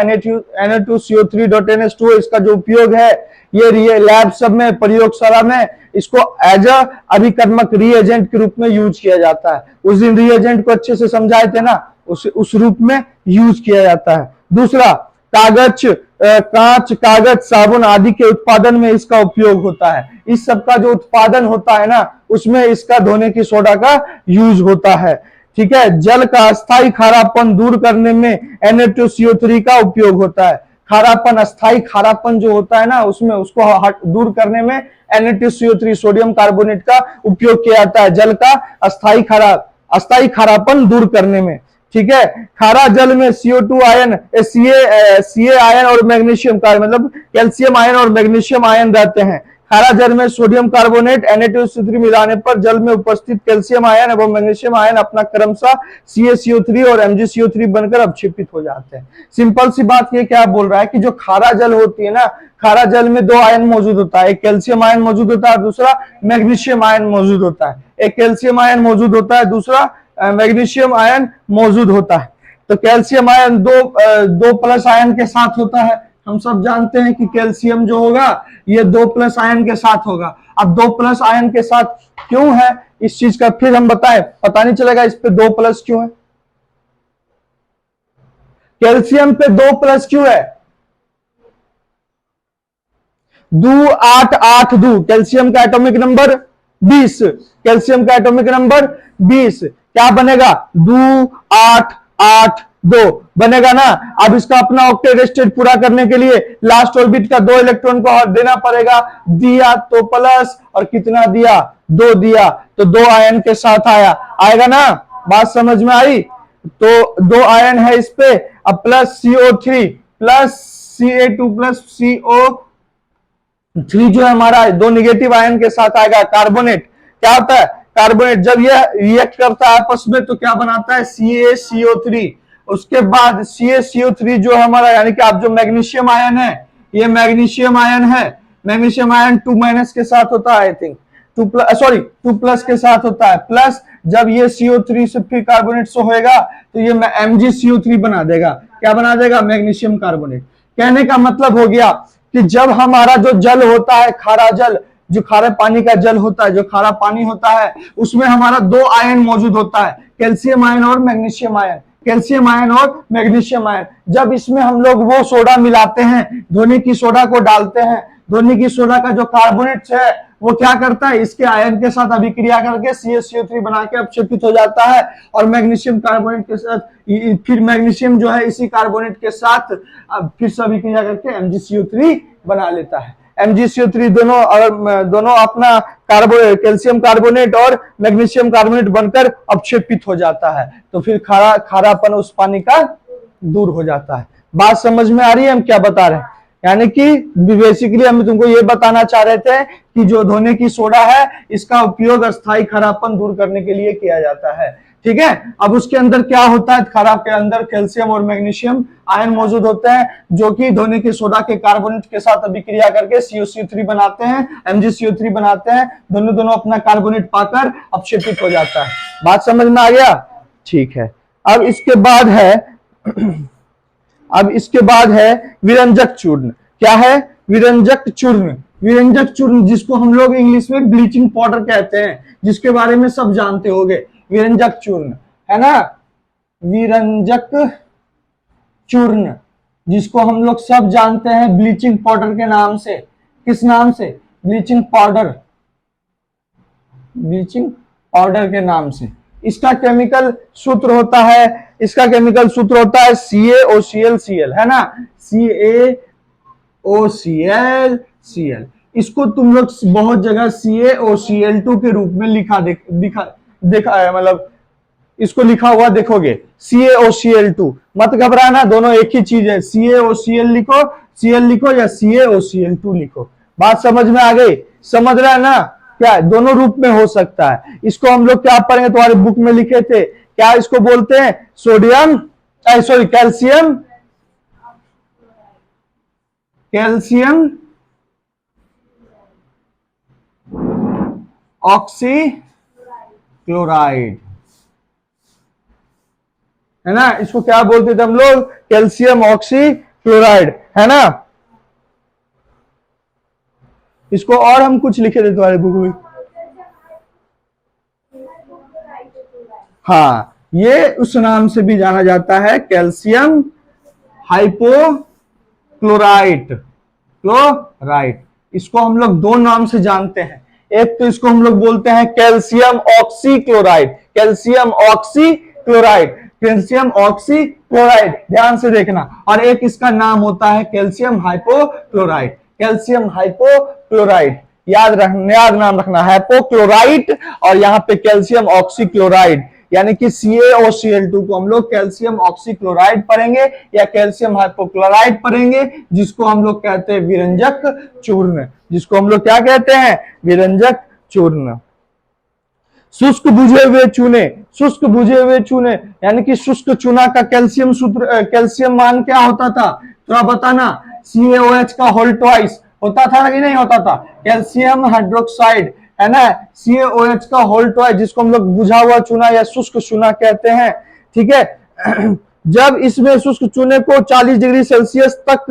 Na2CO3.NH2O, इसका जो उपयोग है ये लैब सब में, प्रयोगशाला में इसको एज अ अभिकर्मक रिएजेंट के रूप में यूज किया जाता है। उस दिन रिएजेंट को अच्छे से समझाए थे ना, उस रूप में यूज किया जाता है। दूसरा, कागज, कांच, कागज, साबुन आदि के उत्पादन में इसका उपयोग होता है। इस सब का जो उत्पादन होता है ना, उसमें इसका धोने की सोडा का यूज होता है। ठीक है। जल का अस्थायी खारापन दूर करने में Na2CO3 का उपयोग होता है। खारापन, अस्थायी खारापन जो होता है ना, उसमें उसको दूर करने में Na2CO3 सोडियम कार्बोनेट का उपयोग किया जाता है, जल का अस्थायी खारापन दूर करने में। ठीक है। खारा जल में CO2 आयन, Ca आयन और मैग्नीशियम का, मतलब कैल्शियम आयन और मैग्नीशियम आयन रहते हैं। खारा जल में सोडियम कार्बोनेट Na2CO3 मिलाने पर जल में उपस्थित कैल्शियम आयन एवं मैग्नीशियम आयन अपना क्रमशः CaCO3 और MgCO3 बनकर अवक्षेपित हो जाते हैं। सिंपल सी बात ये क्या बोल रहा है कि जो खारा जल होती है ना, खारा जल में दो आयन मौजूद होता है, एक कैल्शियम आयन मौजूद होता है, दूसरा मैग्नीशियम आयन मौजूद होता है। एक कैल्शियम आयन मौजूद होता है, दूसरा मैग्नीशियम आयन मौजूद होता है। तो कैल्शियम आयन दो प्लस आयन के साथ होता है। हम सब जानते हैं कि कैल्शियम जो होगा ये 2+ आयन के साथ होगा। अब 2+ आयन के साथ क्यों है इस चीज का फिर हम बताएं, पता नहीं चलेगा इस पे 2+ क्यों है, कैल्शियम पे 2+ क्यों है। 2 8 8 2 कैल्शियम का एटॉमिक नंबर 20, कैल्शियम का एटॉमिक नंबर 20, क्या बनेगा 2 8 8 2 बनेगा ना। अब इसका अपना ऑक्टेट स्टेट पूरा करने के लिए लास्ट ऑर्बिट का 2 इलेक्ट्रॉन को देना पड़ेगा। दिया तो प्लस, और कितना दिया 2 दिया, तो 2 आयन के साथ आएगा ना। बात समझ में आई। तो 2 आयन है इस पे, अब plus CO3 plus Ca2 plus CO3 जो है हमारा 2 निगेटिव आयन के साथ आएगा। कार्बोनेट क्या होता है, कार्बोनेट जब यह रिएक्ट करता है आपस में तो क्या बनाता है CaCO3। उसके बाद CaCO3 जो हमारा, यानी कि आप जो मैग्नीशियम आयन है, ये मैग्नीशियम आयन है, मैग्नीशियम आयन 2- के साथ होता है, आई थिंक 2+ के साथ होता है। प्लस जब ये CO3 से फिर कार्बोनेट से होएगा तो ये MgCO3 बना देगा। क्या बना देगा, मैग्नीशियम कार्बोनेट। कहने का मतलब हो गया कि जब हमारा जो जल होता है, खारा जल, जो खारे पानी का जल होता है, जो खारा पानी होता है, उसमें हमारा 2 आयन मौजूद होता है, कैल्शियम आयन और मैग्नीशियम आयन, कैल्शियम आयन और मैग्नीशियम आयन। जब इसमें हम लोग वो सोडा मिलाते हैं, धोने की सोडा को डालते हैं, धोने की सोडा का जो कार्बोनेट है वो क्या करता है, इसके आयन के साथ अभिक्रिया करके CaCO3 बना के अवक्षेपित हो जाता है, और मैग्नीशियम कार्बोनेट के साथ फिर मैग्नीशियम जो है इसी कार्बोनेट के साथ फिर से अभिक्रिया करके MgCO3 बना लेता है। MgCO3 दोनों अपना कैल्शियम कार्बोनेट और मैग्नीशियम कार्बोनेट बनकर अवक्षेपित हो जाता है, तो फिर खारापन उस पानी का दूर हो जाता है। बात समझ में आ रही है हम क्या बता रहे हैं। यानी कि बेसिकली हम तुमको ये बताना चाह रहे थे कि जो धोने की सोडा है इसका उपयोग अस्थायी खारापन दूर करने के लिए किया जाता है। ठीक है। अब उसके अंदर क्या होता है, खराब के अंदर कैल्शियम और मैग्नीशियम आयन मौजूद होते हैं, जो कि धोने की सोडा के कार्बोनेट के साथ अभिक्रिया करके CaCO3 बनाते हैं, MgCO3 बनाते हैं, दोनों अपना कार्बोनेट पाकर अवक्षेपित हो जाता है। बात समझ में आ गया। ठीक है। अब इसके बाद है विरंजक चूर्ण। क्या है, विरंजक चूर्ण। विरंजक चूर्ण जिसको हम लोग इंग्लिश में ब्लीचिंग पाउडर कहते हैं, जिसके बारे में सब जानते होंगे, विरंजक चूर्ण है ना। विरंजक चूर्ण जिसको हम लोग सब जानते हैं ब्लीचिंग पाउडर के नाम से। किस नाम से, ब्लीचिंग पाउडर, ब्लीचिंग पाउडर के नाम से। इसका केमिकल सूत्र होता है CaOClCl, है ना, CaOClCl। इसको तुम लोग बहुत जगह CaOCl2 के रूप में देखा है, मतलब इसको लिखा हुआ देखोगे CaOCl2। मत घबराना, दोनों एक ही चीज है, CaOCl लिखो, Cl लिखो या CaOCl2 लिखो। बात समझ में आ गई, समझ रहा है ना। क्या दोनों रूप में हो सकता है। इसको हम लोग क्या पढ़ेंगे, तुम्हारे बुक में लिखे थे, क्या इसको बोलते हैं, कैल्शियम ऑक्सीक्लोराइड, है ना। इसको क्या बोलते थे हम लोग, कैल्शियम ऑक्सीक्लोराइड, है ना। इसको और हम कुछ लिखे थे तुम्हारे बुक में। हाँ, ये उस नाम से भी जाना जाता है, कैल्शियम हाइपोक्लोराइट। क्लोराइड, इसको हम लोग दो नाम से जानते हैं। एक तो इसको हम लोग बोलते हैं calcium oxychloride, calcium oxychloride, calcium oxychloride, ध्यान से देखना। और एक इसका नाम होता है कैल्शियम हाइपोक्लोराइड, कैल्शियम हाइपोक्लोराइड, याद नाम रखना, हाइपोक्लोराइट और यहाँ पे कैल्शियम ऑक्सीक्लोराइड, यानी कि CaOCl2 को हम लोग कैल्शियम ऑक्सीक्लोराइड पढ़ेंगे या कैल्शियम हाइपोक्लोराइड पढ़ेंगे, जिसको हम लोग कहते हैं विरंजक चूर्ण, जिसको हम लोग क्या कहते हैं, विरंजक चूर्ण। शुष्क बुझे हुए चूने, शुष्क बुझे हुए चूने, यानी कि शुष्क चूना का कैल्शियम सूत्र, कैल्शियम मान क्या होता था, थोड़ा बताना। CaOH का होल ट्वाइस होता था कि नहीं होता था, कैल्शियम हाइड्रोक्साइड है ना, CaOH का होल ट्वाइस, जिसको हम लोग बुझा हुआ चूना या शुष्क चूना कहते हैं, ठीक है। जब इसमें शुष्क चूने को 40 डिग्री सेल्सियस तक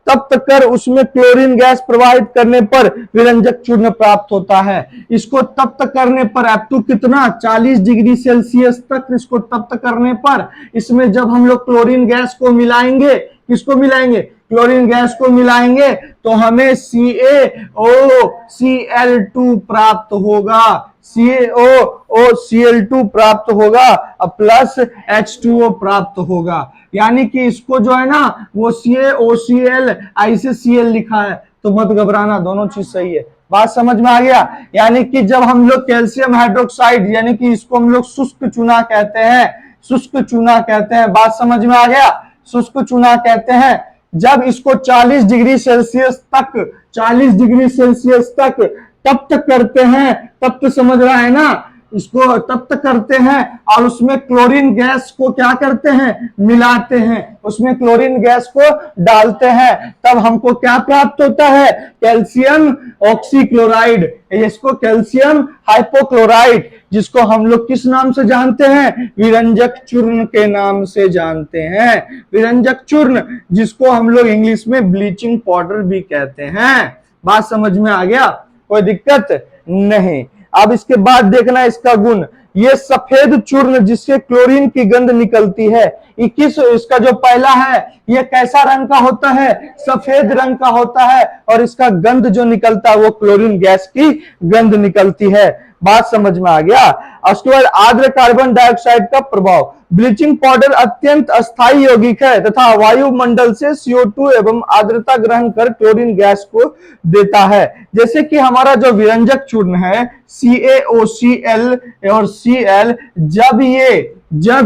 तप्त कर उसमें क्लोरीन गैस प्रवाहित करने पर विरंजक चूर्ण प्राप्त होता है। इसको तप्त करने पर अब तो कितना, 40 डिग्री सेल्सियस तक इसको तप्त करने पर इसमें जब हम लोग क्लोरीन गैस को मिलाएंगे, किसको मिलाएंगे, क्लोरीन गैस को मिलाएंगे, तो हमें CaOCl2 प्राप्त होगा, CaOCl2 प्राप्त होगा प्लस H2O प्राप्त होगा। यानी कि इसको जो है ना वो CaOCl ऐसे Cl लिखा है, तो मत घबराना, दोनों चीज सही है। बात समझ में आ गया। यानी कि जब हम लोग कैल्शियम हाइड्रोक्साइड, यानी कि इसको हम लोग शुष्क चूना कहते हैं, शुष्क चूना कहते हैं, बात समझ में आ गया, शुष्क चूना कहते हैं। जब इसको 40 डिग्री सेल्सियस तक, 40 डिग्री सेल्सियस तक तप्त करते हैं, तप्त समझ रहा है ना, इसको तप्त करते हैं और उसमें क्लोरीन गैस को क्या करते हैं, मिलाते हैं, उसमें क्लोरीन गैस को डालते हैं, तब हमको क्या प्राप्त होता है, कैल्शियम ऑक्सीक्लोराइड, इसको कैल्शियम हाइपोक्लोराइड, जिसको हम लोग किस नाम से जानते हैं, विरंजक चूर्ण के नाम से जानते हैं, विरंजक चूर्ण, जिसको हम लोग इंग्लिश में ब्लीचिंग पाउडर भी कहते हैं। बात समझ में आ गया, कोई दिक्कत नहीं। अब इसके बाद देखना इसका गुण, ये सफेद चूर्ण जिससे क्लोरीन की गंध निकलती है, इसका जो पहला है ये कैसा रंग का होता है, सफेद रंग का होता है, और इसका गंध जो निकलता है वो क्लोरीन गैस की गंध निकलती है। बात समझ में आ गया। उसके बाद आर्द्र कार्बन डाइऑक्साइड का प्रभाव, ब्लीचिंग पाउडर अत्यंत अस्थायी यौगिक है तथा वायुमंडल से CO2 एवं आर्द्रता ग्रहण कर क्लोरीन गैस को देता है। जैसे कि हमारा जो विरंजक चूर्ण है CaOCl और Cl, जब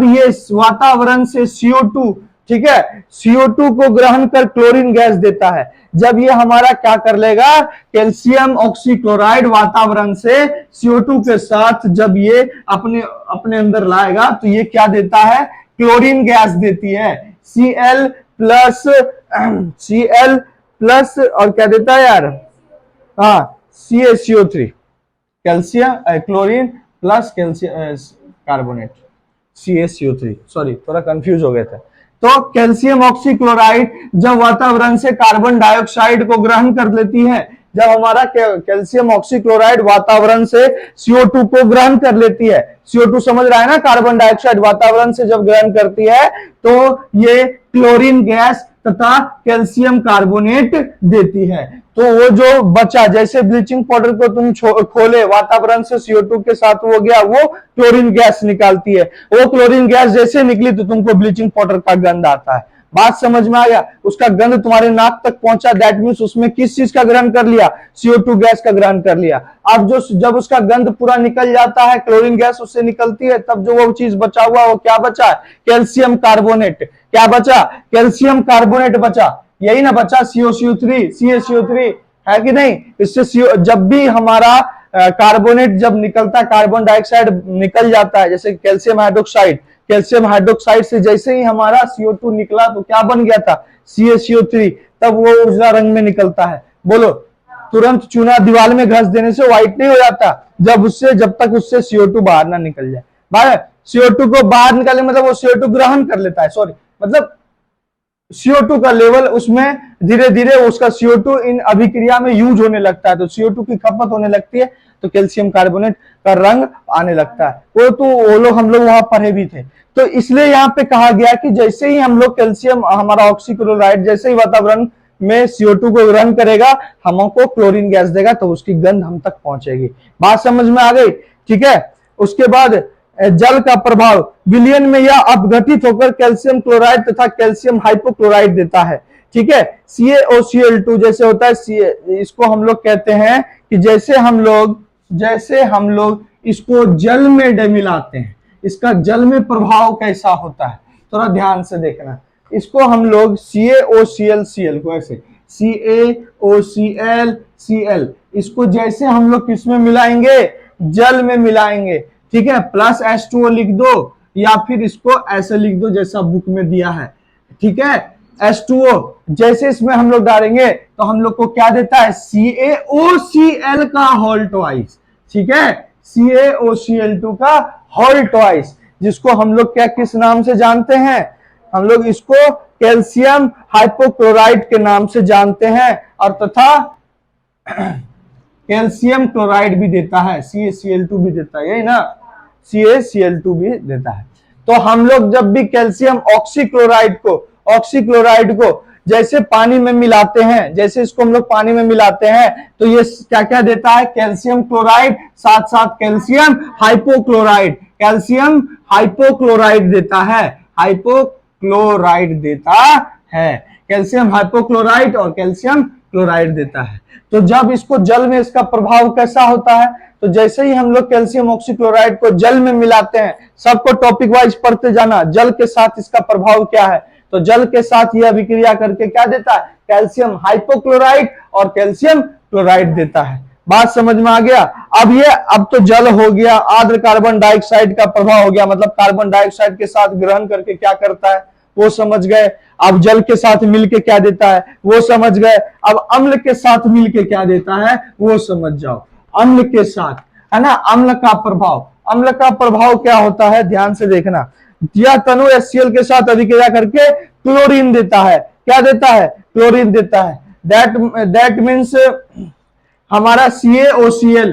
ये वातावरण से CO2, ठीक है, CO2 को ग्रहण कर क्लोरीन गैस देता है, जब ये हमारा क्या कर लेगा, कैल्शियम ऑक्सीक्लोराइड वातावरण से CO2 के साथ जब ये अपने अंदर लाएगा, तो ये क्या देता है, क्लोरीन गैस देती है, Cl प्लस और क्या देता है यार, हाँ CaCO3, calcium chlorine plus calcium carbonate, CaCO3, sorry थोड़ा कंफ्यूज हो गए थे। तो कैल्शियम ऑक्सीक्लोराइड जब वातावरण से कार्बन डाइऑक्साइड को ग्रहण कर लेती है, जब हमारा कैल्शियम ऑक्सीक्लोराइड वातावरण से CO2 को ग्रहण कर लेती है, CO2 समझ रहा है ना, कार्बन डाइऑक्साइड वातावरण से जब ग्रहण करती है तो ये क्लोरीन गैस तथा कैल्शियम कार्बोनेट देती है। तो वो जो बचा, जैसे ब्लीचिंग पाउडर को तुम खोले, वातावरण से CO2 के साथ हो गया, वो क्लोरीन गैस निकालती है, वो क्लोरीन गैस जैसे निकली तो तुमको ब्लीचिंग पाउडर का गंध आता है। बात समझ में आ गया, उसका गंध तुम्हारे नाक तक पहुंचा, दैट मींस उसमें किस चीज का ग्रहण कर लिया, CO2 गैस का ग्रहण कर लिया। अब जब उसका गंध पूरा निकल जाता है, क्लोरीन गैस उससे निकलती है, तब जो वो चीज बचा हुआ, वो क्या बचा, कैल्शियम कार्बोनेट, क्या बचा, कैल्शियम कार्बोनेट बचा, यही ना बचा, CaCO3 है कि नहीं। इससे जब भी हमारा कार्बोनेट जब निकलता है, कार्बन डाइऑक्साइड निकल जाता है, जैसे कैल्शियम हाइड्रोक्साइड से जैसे ही हमारा CO2 निकला तो क्या बन गया था, CaCO3, तब वो उजला रंग में निकलता है। बोलो, तुरंत चूना दीवार में घस देने से व्हाइट नहीं हो जाता, जब तक उससे CO2 बाहर ना निकल जाए। CO2 को बाहर निकालने मतलब वो CO2 ग्रहण कर लेता है, सॉरी मतलब CO2 का लेवल उसमें धीरे धीरे उसका CO2 इन अभिक्रिया में यूज होने लगता है, तो CO2 की खपत होने लगती है, तो कैल्शियम कार्बोनेट का रंग आने लगता है। वो लोग हम लोग वहां पढ़े भी थे। तो इसलिए यहाँ पे कहा गया कि जैसे ही हम लोग कैल्शियम हमारा ऑक्सीक्लोराइड जैसे ही वातावरण में CO2 को ग्रहण करेगा, हमको क्लोरीन गैस देगा, तो उसकी गंध हम तक पहुंचेगी। बात समझ में आ गई? ठीक है। उसके बाद जल का प्रभाव, विलयन में यह अपघटित होकर कैल्शियम क्लोराइड तथा कैल्शियम हाइपोक्लोराइड देता है। ठीक है। CaOCl2 जैसे होता है, इसको हम लोग कहते हैं कि जैसे हम लोग इसको जल में मिलाते हैं, इसका जल में प्रभाव कैसा होता है, थोड़ा ध्यान से देखना। इसको हम लोग CaOClCl को ऐसे CaOClCl, इसको जैसे हम लोग किसमें मिलाएंगे, जल में मिलाएंगे। ठीक है। प्लस H2O लिख दो, या फिर इसको ऐसे लिख दो जैसा बुक में दिया है। ठीक है। H2O जैसे इसमें हम लोग डालेंगे तो हम लोग को क्या देता है, CaOCl का होल ट्वाइस। ठीक है। CaOCl2 का होल ट्वाइस, जिसको हम लोग क्या किस नाम से जानते हैं, हम लोग इसको कैल्शियम हाइपोक्लोराइड के नाम से जानते हैं, और तथा कैल्शियम क्लोराइड भी देता है, CaCl2 भी देता है, यही ना, CaCl2 भी देता है। तो हम लोग जब भी कैल्शियम ऑक्सीक्लोराइड को जैसे पानी में मिलाते हैं, जैसे इसको हम लोग पानी में मिलाते हैं, तो ये क्या क्या देता है, कैल्शियम क्लोराइड, साथ साथ कैल्शियम हाइपोक्लोराइड, कैल्शियम हाइपोक्लोराइड देता है, हाइपोक्लोराइड देता है, कैल्शियम हाइपोक्लोराइड और कैल्शियम क्लोराइड देता है। तो जब इसको जल में इसका प्रभाव कैसा होता है, तो जैसे ही हम लोग कैल्शियम ऑक्सीक्लोराइड को जल में मिलाते हैं, सबको टॉपिक वाइज पढ़ते जाना, जल के साथ इसका प्रभाव क्या है, तो जल के साथ यह अभिक्रिया करके क्या देता है, कैल्शियम हाइपोक्लोराइड और कैल्शियम क्लोराइड देता है। बात समझ में आ गया? अब तो जल हो गया, आर्द्र कार्बन डाइऑक्साइड का प्रभाव हो गया, मतलब कार्बन डाइऑक्साइड के साथ ग्रहण करके क्या करता है वो समझ गए। अब जल के साथ मिलके क्या देता है वो समझ गए। अब अम्ल के साथ मिलके क्या देता है वो समझ जाओ। अम्ल के साथ, है ना, अम्ल का प्रभाव क्या होता है, ध्यान से देखना। यह तनु HCl के साथ अभिक्रिया करके क्लोरीन देता है। क्या देता है? क्लोरीन देता है। दैट मीन्स हमारा CaOClCl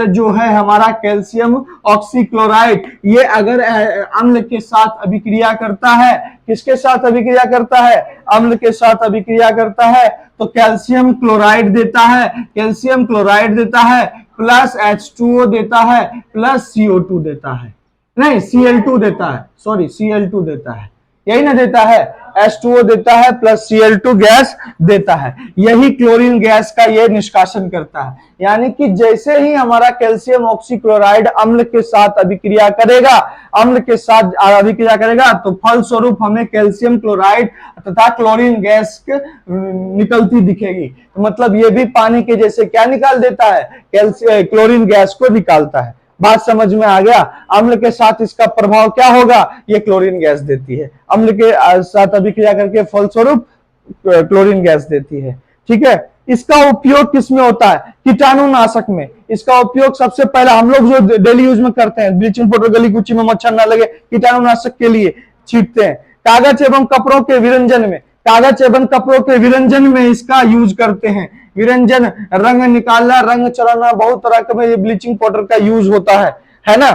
जो है हमारा कैल्शियम ऑक्सीक्लोराइड, ये अगर अम्ल के साथ अभिक्रिया करता है, किसके साथ अभिक्रिया करता है, अम्ल के साथ अभिक्रिया करता है, तो कैल्शियम क्लोराइड देता है, कैल्शियम क्लोराइड देता है, प्लस H2O देता है, प्लस CO2 देता है, नहीं Cl2 देता है, सॉरी Cl2 देता है, यही ना देता है, H2O देता है प्लस Cl2 गैस देता है। यही क्लोरीन गैस का ये निष्कासन करता है। यानी कि जैसे ही हमारा कैल्शियम ऑक्सीक्लोराइड अम्ल के साथ अभिक्रिया करेगा, तो फलस्वरूप हमें कैल्शियम क्लोराइड तथा क्लोरीन गैस निकलती दिखेगी। तो मतलब ये भी पानी के जैसे क्या निकाल देता है, क्लोरीन गैस को निकालता है। बात समझ में आ गया? अम्ल के साथ इसका प्रभाव क्या होगा, ये क्लोरीन गैस देती है, अम्ल के साथ अभिक्रिया करके फलस्वरूप क्लोरीन गैस देती है। ठीक है। इसका उपयोग किसमें होता है, कीटाणुनाशक में। इसका उपयोग सबसे पहला हम लोग जो डेली यूज में करते हैं, ब्लीचिंग पाउडर गली कुची में मच्छर ना लगे, कीटाणुनाशक के लिए छींटते हैं। कागज एवं कपड़ों के विरंजन में इसका यूज करते हैं। विरंजन, रंग निकालना, रंग चलाना, बहुत तरह का में ब्लीचिंग पाउडर का यूज होता है ना।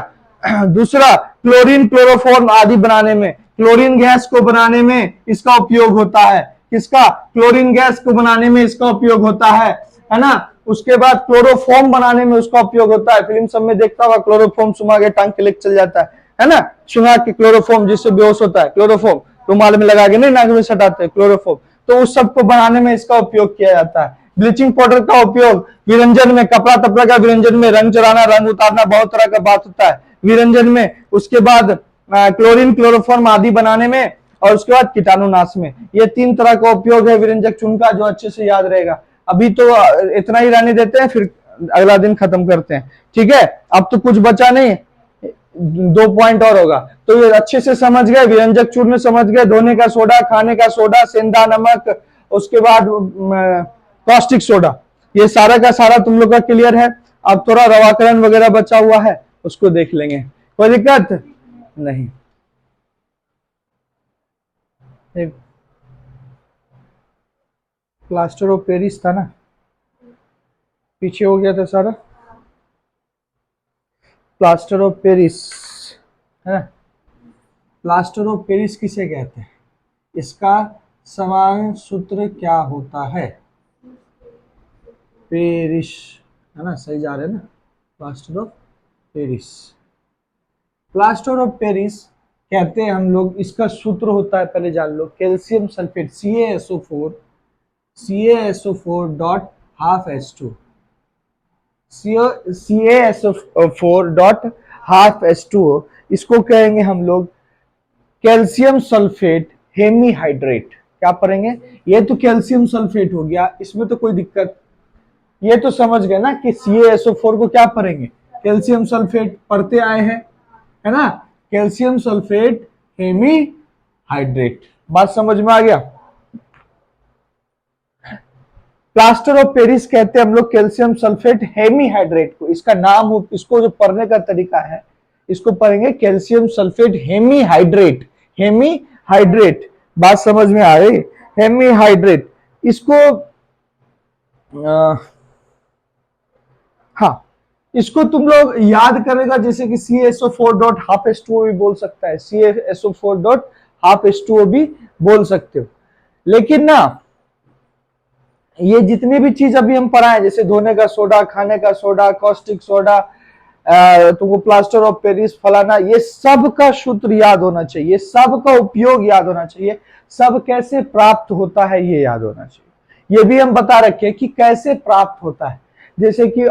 दूसरा, क्लोरीन क्लोरोफॉर्म आदि बनाने में, क्लोरीन गैस को बनाने में इसका उपयोग होता है। किसका? क्लोरीन गैस को बनाने में इसका उपयोग होता है ना। उसके बाद क्लोरोफॉर्म बनाने में उसका उपयोग होता है। फिल्म सब में देखता हुआ क्लोरोफॉर्म सुमा के टांग के लेके चल जाता है ना, सुना के क्लोरोफॉर्म, जिससे बेहोश होता है, क्लोरोफॉर्म रुमाल में लगा के नहीं नाक में सटाते हैं क्लोरोफॉर्म, तो उस सबको बनाने में इसका उपयोग किया जाता है। ब्लीचिंग पाउडर का उपयोग विरंजन में, कपड़ा तपड़ा का विरंजन में, रंग चढ़ाना, रंग उतारना, बहुत तरह का बात होता है विरंजन में। उसके बाद क्लोरीन क्लोरोफॉर्म आदि बनाने में, और उसके बाद कीटाणुनाश में। ये 3 तरह का उपयोग है विरंजक चूर्ण का, जो अच्छे से याद रहेगा। अभी तो इतना ही रहने देते हैं, फिर अगला दिन खत्म करते हैं। ठीक है। अब तो कुछ बचा नहीं, 2 पॉइंट और होगा, तो ये अच्छे से समझ गए। विरंजक चूर्ण समझ गए, धोने का सोडा, खाने का सोडा, सेंधा नमक, उसके बाद कॉस्टिक सोडा, ये सारा का सारा तुम लोग का क्लियर है। अब थोड़ा रवाकरण वगैरह बचा हुआ है, उसको देख लेंगे, कोई दिक्कत नहीं। एक प्लास्टर ऑफ पेरिस था ना, पीछे हो गया था सारा। प्लास्टर ऑफ पेरिस है ना, प्लास्टर ऑफ पेरिस किसे कहते हैं, इसका समान सूत्र क्या होता है, पेरिस, है ना, सही जा रहे हैं ना, plaster of Paris. Plaster of Paris कहते हैं हम लोग, इसका सूत्र होता है, पहले जान लो, calcium sulphate CaSO4 dot half H2, CaSO4 dot half H2O, इसको कहेंगे हम लोग कैल्शियम सल्फेट हेमीहाइड्रेट। क्या पढ़ेंगे, ये तो कैल्शियम सल्फेट हो गया, इसमें तो कोई दिक्कत, ये तो समझ गए ना कि CaSO4 को क्या पढ़ेंगे, कैल्शियम सल्फेट पढ़ते आए हैं, है ना, कैल्शियम सल्फेट हेमीहाइड्रेट। बात समझ में आ गया। प्लास्टर ऑफ पेरिस कहते हैं हम लोग कैल्शियम सल्फेट हेमीहाइड्रेट को, इसका नाम हो, इसको जो पढ़ने का तरीका है, इसको पढ़ेंगे कैल्शियम सल्फेट हेमीहाइड्रेट, हेमीहाइड्रेट। बात समझ में आ रही, हेमीहाइड्रेट, इसको हाँ, इसको तुम लोग याद करेगा, जैसे कि CaSO4 डॉट हाफ H2O भी बोल सकता है, CaSO4 डॉट हाफ H2O भी बोल सकते हो। लेकिन ना, ये जितनी भी चीज अभी हम पढ़ाए, जैसे धोने का सोडा, खाने का सोडा, कॉस्टिक सोडा, तुमको प्लास्टर ऑफ पेरिस, फलाना, ये सब का सूत्र याद होना चाहिए, सब का उपयोग याद होना चाहिए, सब कैसे प्राप्त होता है ये याद होना चाहिए। ये भी हम बता रखे कि कैसे प्राप्त होता है, जैसे कि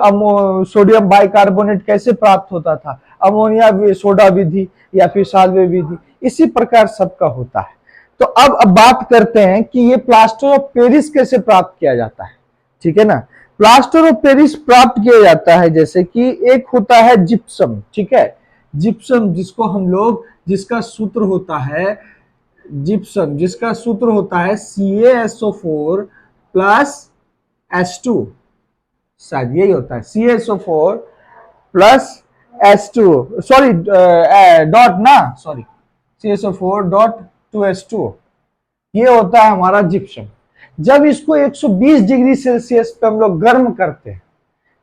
सोडियम बाइकार्बोनेट कैसे प्राप्त होता था, अमोनिया सोडा विधि या फिर साल्वे विधि, इसी प्रकार सबका होता है। तो अब बात करते हैं कि ये प्लास्टर ऑफ पेरिस कैसे प्राप्त किया जाता है, ठीक है ना। प्लास्टर ऑफ पेरिस प्राप्त किया जाता है, जैसे कि एक होता है जिप्सम, ठीक है, जिप्सम जिसको हम लोग, जिसका सूत्र होता है जिप्सम, जिसका सूत्र होता है CaSO4 प्लस H2, शायद यही होता है, CaSO4 plus H2, sorry dot ना, सॉरी, CaSO4 डॉट 2H2O, ये होता है हमारा जिप्सम। जब इसको 120 डिग्री सेल्सियस पे हम लोग गर्म करते हैं,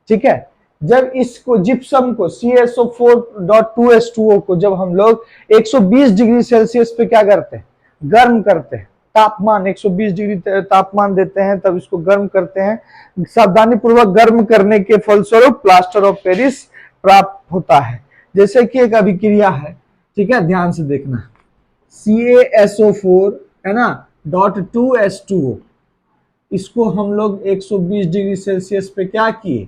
ठीक है, जब इसको जिप्सम को CaSO4.2H2O को जब हम लोग 120 डिग्री सेल्सियस पे क्या करते हैं, गर्म करते हैं, तापमान 120 डिग्री तापमान देते हैं, तब इसको गर्म करते हैं। सावधानी पूर्वक गर्म करने के फलस्वरूप प्लास्टर ऑफ पेरिस प्राप्त होता है। जैसे कि एक अभिक्रिया है, ठीक है, ध्यान से देखना, CaSO4 है ना डॉट 2H2O, इसको हम लोग 120 डिग्री सेल्सियस पे क्या किए,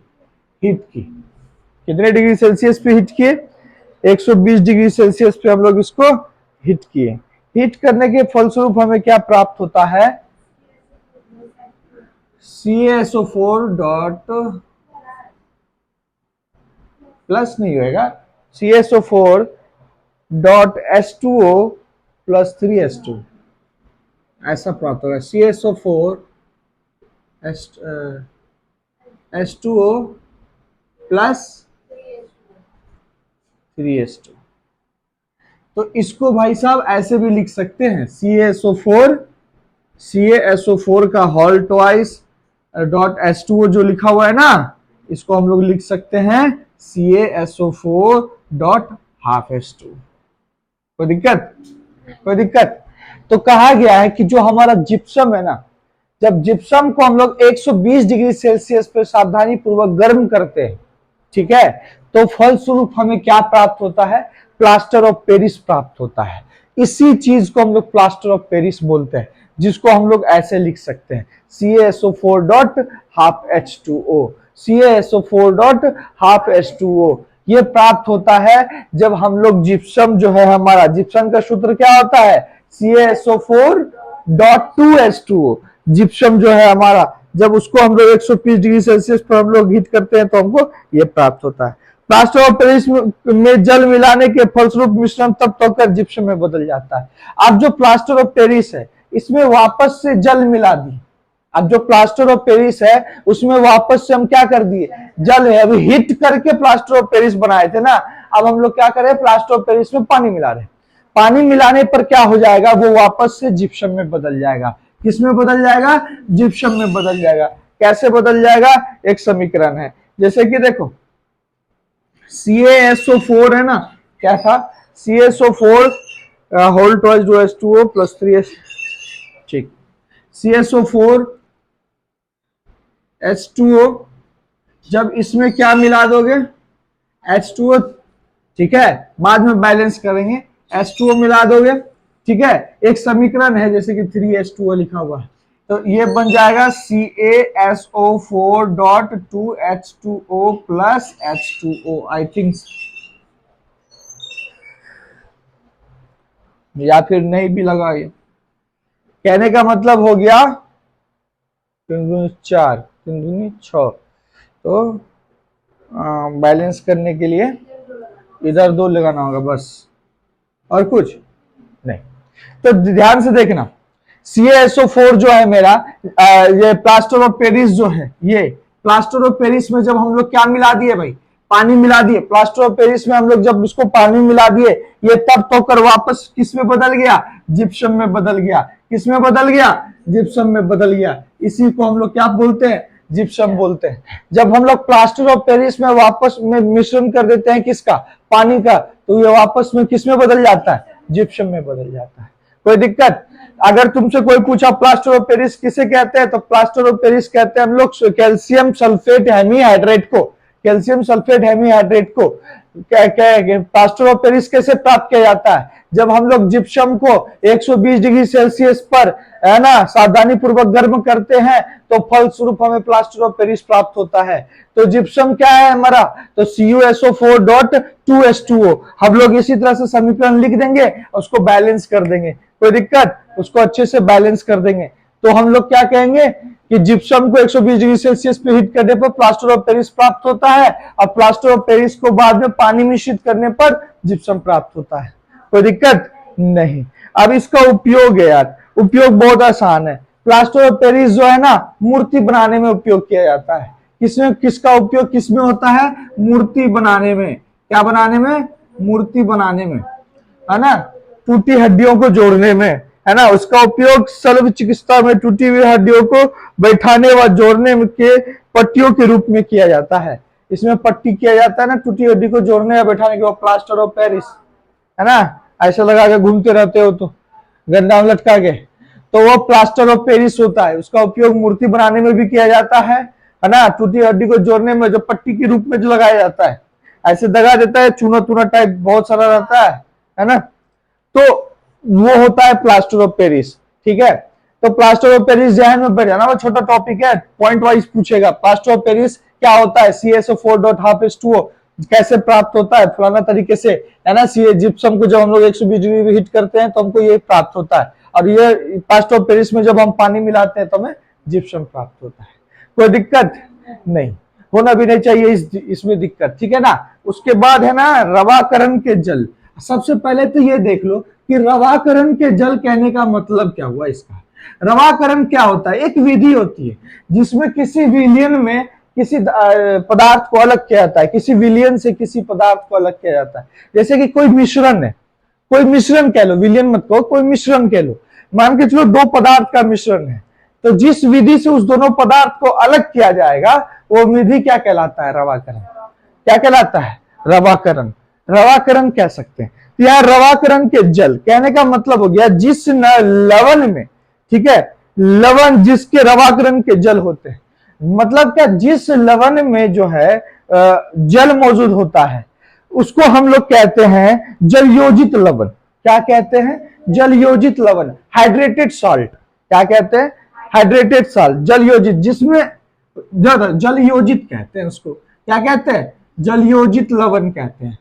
हीट की। कितने डिग्री सेल्सियस पे हीट किए, 120 डिग्री सेल्सियस पे हम लोग इसको हीट किए। हीट करने के फलस्वरूप हमें क्या प्राप्त होता है, CaSO4 डॉट प्लस नहीं होएगा, CaSO4 dot H2O plus 3H2, ऐसा प्राप्त होगा। CaSO4 H2O plus 3H2। तो इसको भाई साहब ऐसे भी लिख सकते हैं, CaSO4 का होल ट्वाइस डॉट H2O जो लिखा हुआ है ना, इसको हम लोग लिख सकते हैं CaSO4 डॉट हाफ H2। कोई दिक्कत, कोई दिक्कत। तो कहा गया है कि जो हमारा जिप्सम है ना, जब जिप्सम को हम लोग 120 डिग्री सेल्सियस पे सावधानी पूर्वक गर्म करते हैं, ठीक है, तो फलस्वरूप हमें क्या प्राप्त होता है, प्लास्टर ऑफ पेरिस प्राप्त होता है। इसी चीज को हम लोग प्लास्टर ऑफ पेरिस बोलते हैं, जिसको हम लोग ऐसे लिख सकते हैं, CaSO4 dot half H2O, CaSO4 dot half H2O। ये प्राप्त होता है जब हम लोग जिप्सम जो है, हमारा जिप्सम का सूत्र क्या होता है, CaSO4 डॉट 2H2O। जिप्सम जो है हमारा, जब उसको हम लोग 120 डिग्री सेल्सियस पर हम लोग हीट करते हैं, तो हमको ये प्राप्त होता है। प्लास्टर ऑफ पेरिस में जल मिलाने के फलस्वरूप मिश्रण तब होकर जिप्सम में बदल जाता है। अब जो प्लास्टर ऑफ पेरिस है, इसमें वापस से जल मिला दी। अब जो प्लास्टर ऑफ पेरिस है, उसमें वापस से हम क्या कर दिए, जल है, अभी हीट करके प्लास्टर ऑफ पेरिस बनाए थे ना, अब हम लोग क्या करें, प्लास्टर ऑफ पेरिस में पानी मिला रहे। पानी मिलाने पर क्या हो जाएगा, वो वापस से जिप्सम में बदल जाएगा। किस में बदल जाएगा, जिप्सम में बदल जाएगा। कैसे बदल जाएगा, एक समीकरण है, जैसे कि देखो CaSO4 है ना, क्या था, CaSO4 whole twice to H2O plus 3H, ठीक, CaSO4 H2O, जब इसमें क्या मिला दोगे, H2O, ठीक है, बाद में बैलेंस करेंगे, H2O मिला दोगे, ठीक है, एक समीकरण है जैसे कि 3H2O लिखा हुआ है, तो ये बन जाएगा CaSO4 dot 2H2O plus H2O, I think, या फिर नहीं भी लगा। ये कहने का मतलब हो गया 3×4 3×6, तो बैलेंस करने के लिए इधर 2 लगाना होगा बस, और कुछ नहीं। तो ध्यान से देखना, CaSO4 जो है मेरा, ये प्लास्टर ऑफ पेरिस जो है, ये प्लास्टर ऑफ पेरिस में जब हम लोग क्या मिला दिए भाई, पानी मिला दिए, प्लास्टर ऑफ पेरिस में हम लोग जब इसको पानी मिला दिए, ये तब तो कर वापस किस में बदल गया, जिप्सम में बदल गया। किस में बदल गया, जिप्सम में बदल गया। इसी को हम लोग क्या बोलते हैं, जिप्सम बोलते हैं। जब हम लोग प्लास्टर ऑफ पेरिस में वापस में मिश्रण कर देते हैं किसका, पानी का, तो ये वापस में किस में बदल जाता है, जिप्सम में बदल जाता है। कोई दिक्कत, अगर तुमसे कोई पूछा प्लास्टर ऑफ पेरिस किसे कहते हैं, तो प्लास्टर ऑफ पेरिस कहते हैं हम लोग कैल्शियम सल्फेट हेमीहाइड्रेट को, कैल्शियम सल्फेट हेमीहाइड्रेट को। प्लास्टर ऑफ पेरिस कैसे प्राप्त किया जाता है, जब हम लोग जिप्सम को 120 डिग्री सेल्सियस पर, है ना, सावधानी पूर्वक गर्म करते हैं, तो फलस्वरूप हमें प्लास्टर ऑफ पेरिस प्राप्त होता है। तो जिप्सम क्या है हमारा, तो CuSO4 डॉट 2H2O। हम लोग इसी तरह से समीकरण लिख देंगे, उसको बैलेंस कर देंगे, कोई दिक्कत, उसको अच्छे से बैलेंस कर देंगे। तो हम लोग क्या कहेंगे कि जिप्सम को 120 डिग्री सेल्सियस पे हीट करने पर प्लास्टर ऑफ पेरिस प्राप्त होता है, और प्लास्टर ऑफ पेरिस को बाद में पानी मिश्रित करने पर जिप्सम प्राप्त होता है। कोई दिक्कत नहीं। अब इसका उपयोग है यार, उपयोग बहुत आसान है। प्लास्टर ऑफ पेरिस जो है ना, मूर्ति बनाने में उपयोग किया जाता है। किसमें, किसका उपयोग किसमें होता है, मूर्ति बनाने में। क्या बनाने में, मूर्ति बनाने में, है ना, टूटी हड्डियों को जोड़ने में, है ना। उसका उपयोग शल्य चिकित्सा में टूटी हुई हड्डियों को बैठाने व जोड़ने के पट्टियों के रूप में किया जाता है। इसमें पट्टी किया जाता है ना, टूटी हड्डी को जोड़ने या बैठाने के, प्लास्टर ऑफ पेरिस, है ना, ऐसा लगा के घूमते रहते हो तो गंदा लटका के, तो वो प्लास्टर ऑफ पेरिस होता है। उसका उपयोग मूर्ति बनाने में भी किया जाता है ना, टूटी हड्डी को जोड़ने में जो पट्टी के रूप में जो लगाया जाता है, ऐसे दगा देता है, चूना चूना टाइप बहुत सारा रहता है ना, तो वो होता है प्लास्टर ऑफ पेरिस। ठीक है, तो प्लास्टर ऑफ पेरिस ध्यान में बैठ जाना, वो छोटा टॉपिक है, पॉइंट वाइज पूछेगा। प्लास्टर ऑफ पेरिस क्या होता है, CaSO4 डॉट हाफ H2O कैसे प्राप्त होता है, फलाना तरीके से, है ना। जिप्सम को जब हम लोग 120 डिग्री हीट करते हैं तो हमको ये प्राप्त होता है, और ये प्लास्टर ऑफ पेरिस में जब हम पानी मिलाते हैं तो हमें जिप्सम प्राप्त होता है। कोई दिक्कत नहीं, होना भी नहीं चाहिए इसमें दिक्कत, ठीक है ना। उसके बाद है ना, रवाकरण के जल। सबसे पहले तो ये देख लो कि रवाकरण के जल कहने का मतलब क्या हुआ इसका। रवाकरण क्या होता है, एक विधि होती है जिसमें किसी विलयन में किसी पदार्थ को अलग किया जाता है, किसी विलयन से किसी पदार्थ को अलग किया जाता है। जैसे कि कोई मिश्रण है, कोई मिश्रण कह लो, विलयन मत कहो, कोई मिश्रण कह लो, मान के चलो 2 पदार्थ का मिश्रण है, तो जिस विधि से उस दोनों पदार्थ को अलग किया जाएगा वो विधि क्या कहलाता है, रवाकरण। क्या कहलाता है, रवाकरण। रवाकरण कह सकते हैं। यह रवाकरण के जल कहने का मतलब हो गया जिस लवण में, ठीक है, लवण जिसके रवाकरण के जल होते हैं, मतलब क्या, जिस लवण में जो है जल मौजूद होता है उसको हम लोग कहते हैं जलयोजित लवण। क्या कहते हैं, जलयोजित लवण, हाइड्रेटेड सॉल्ट। क्या कहते हैं, हाइड्रेटेड सॉल्ट, जलयोजित, जिसमें जलयोजित कहते हैं उसको। क्या कहते हैं, जलयोजित लवण कहते हैं,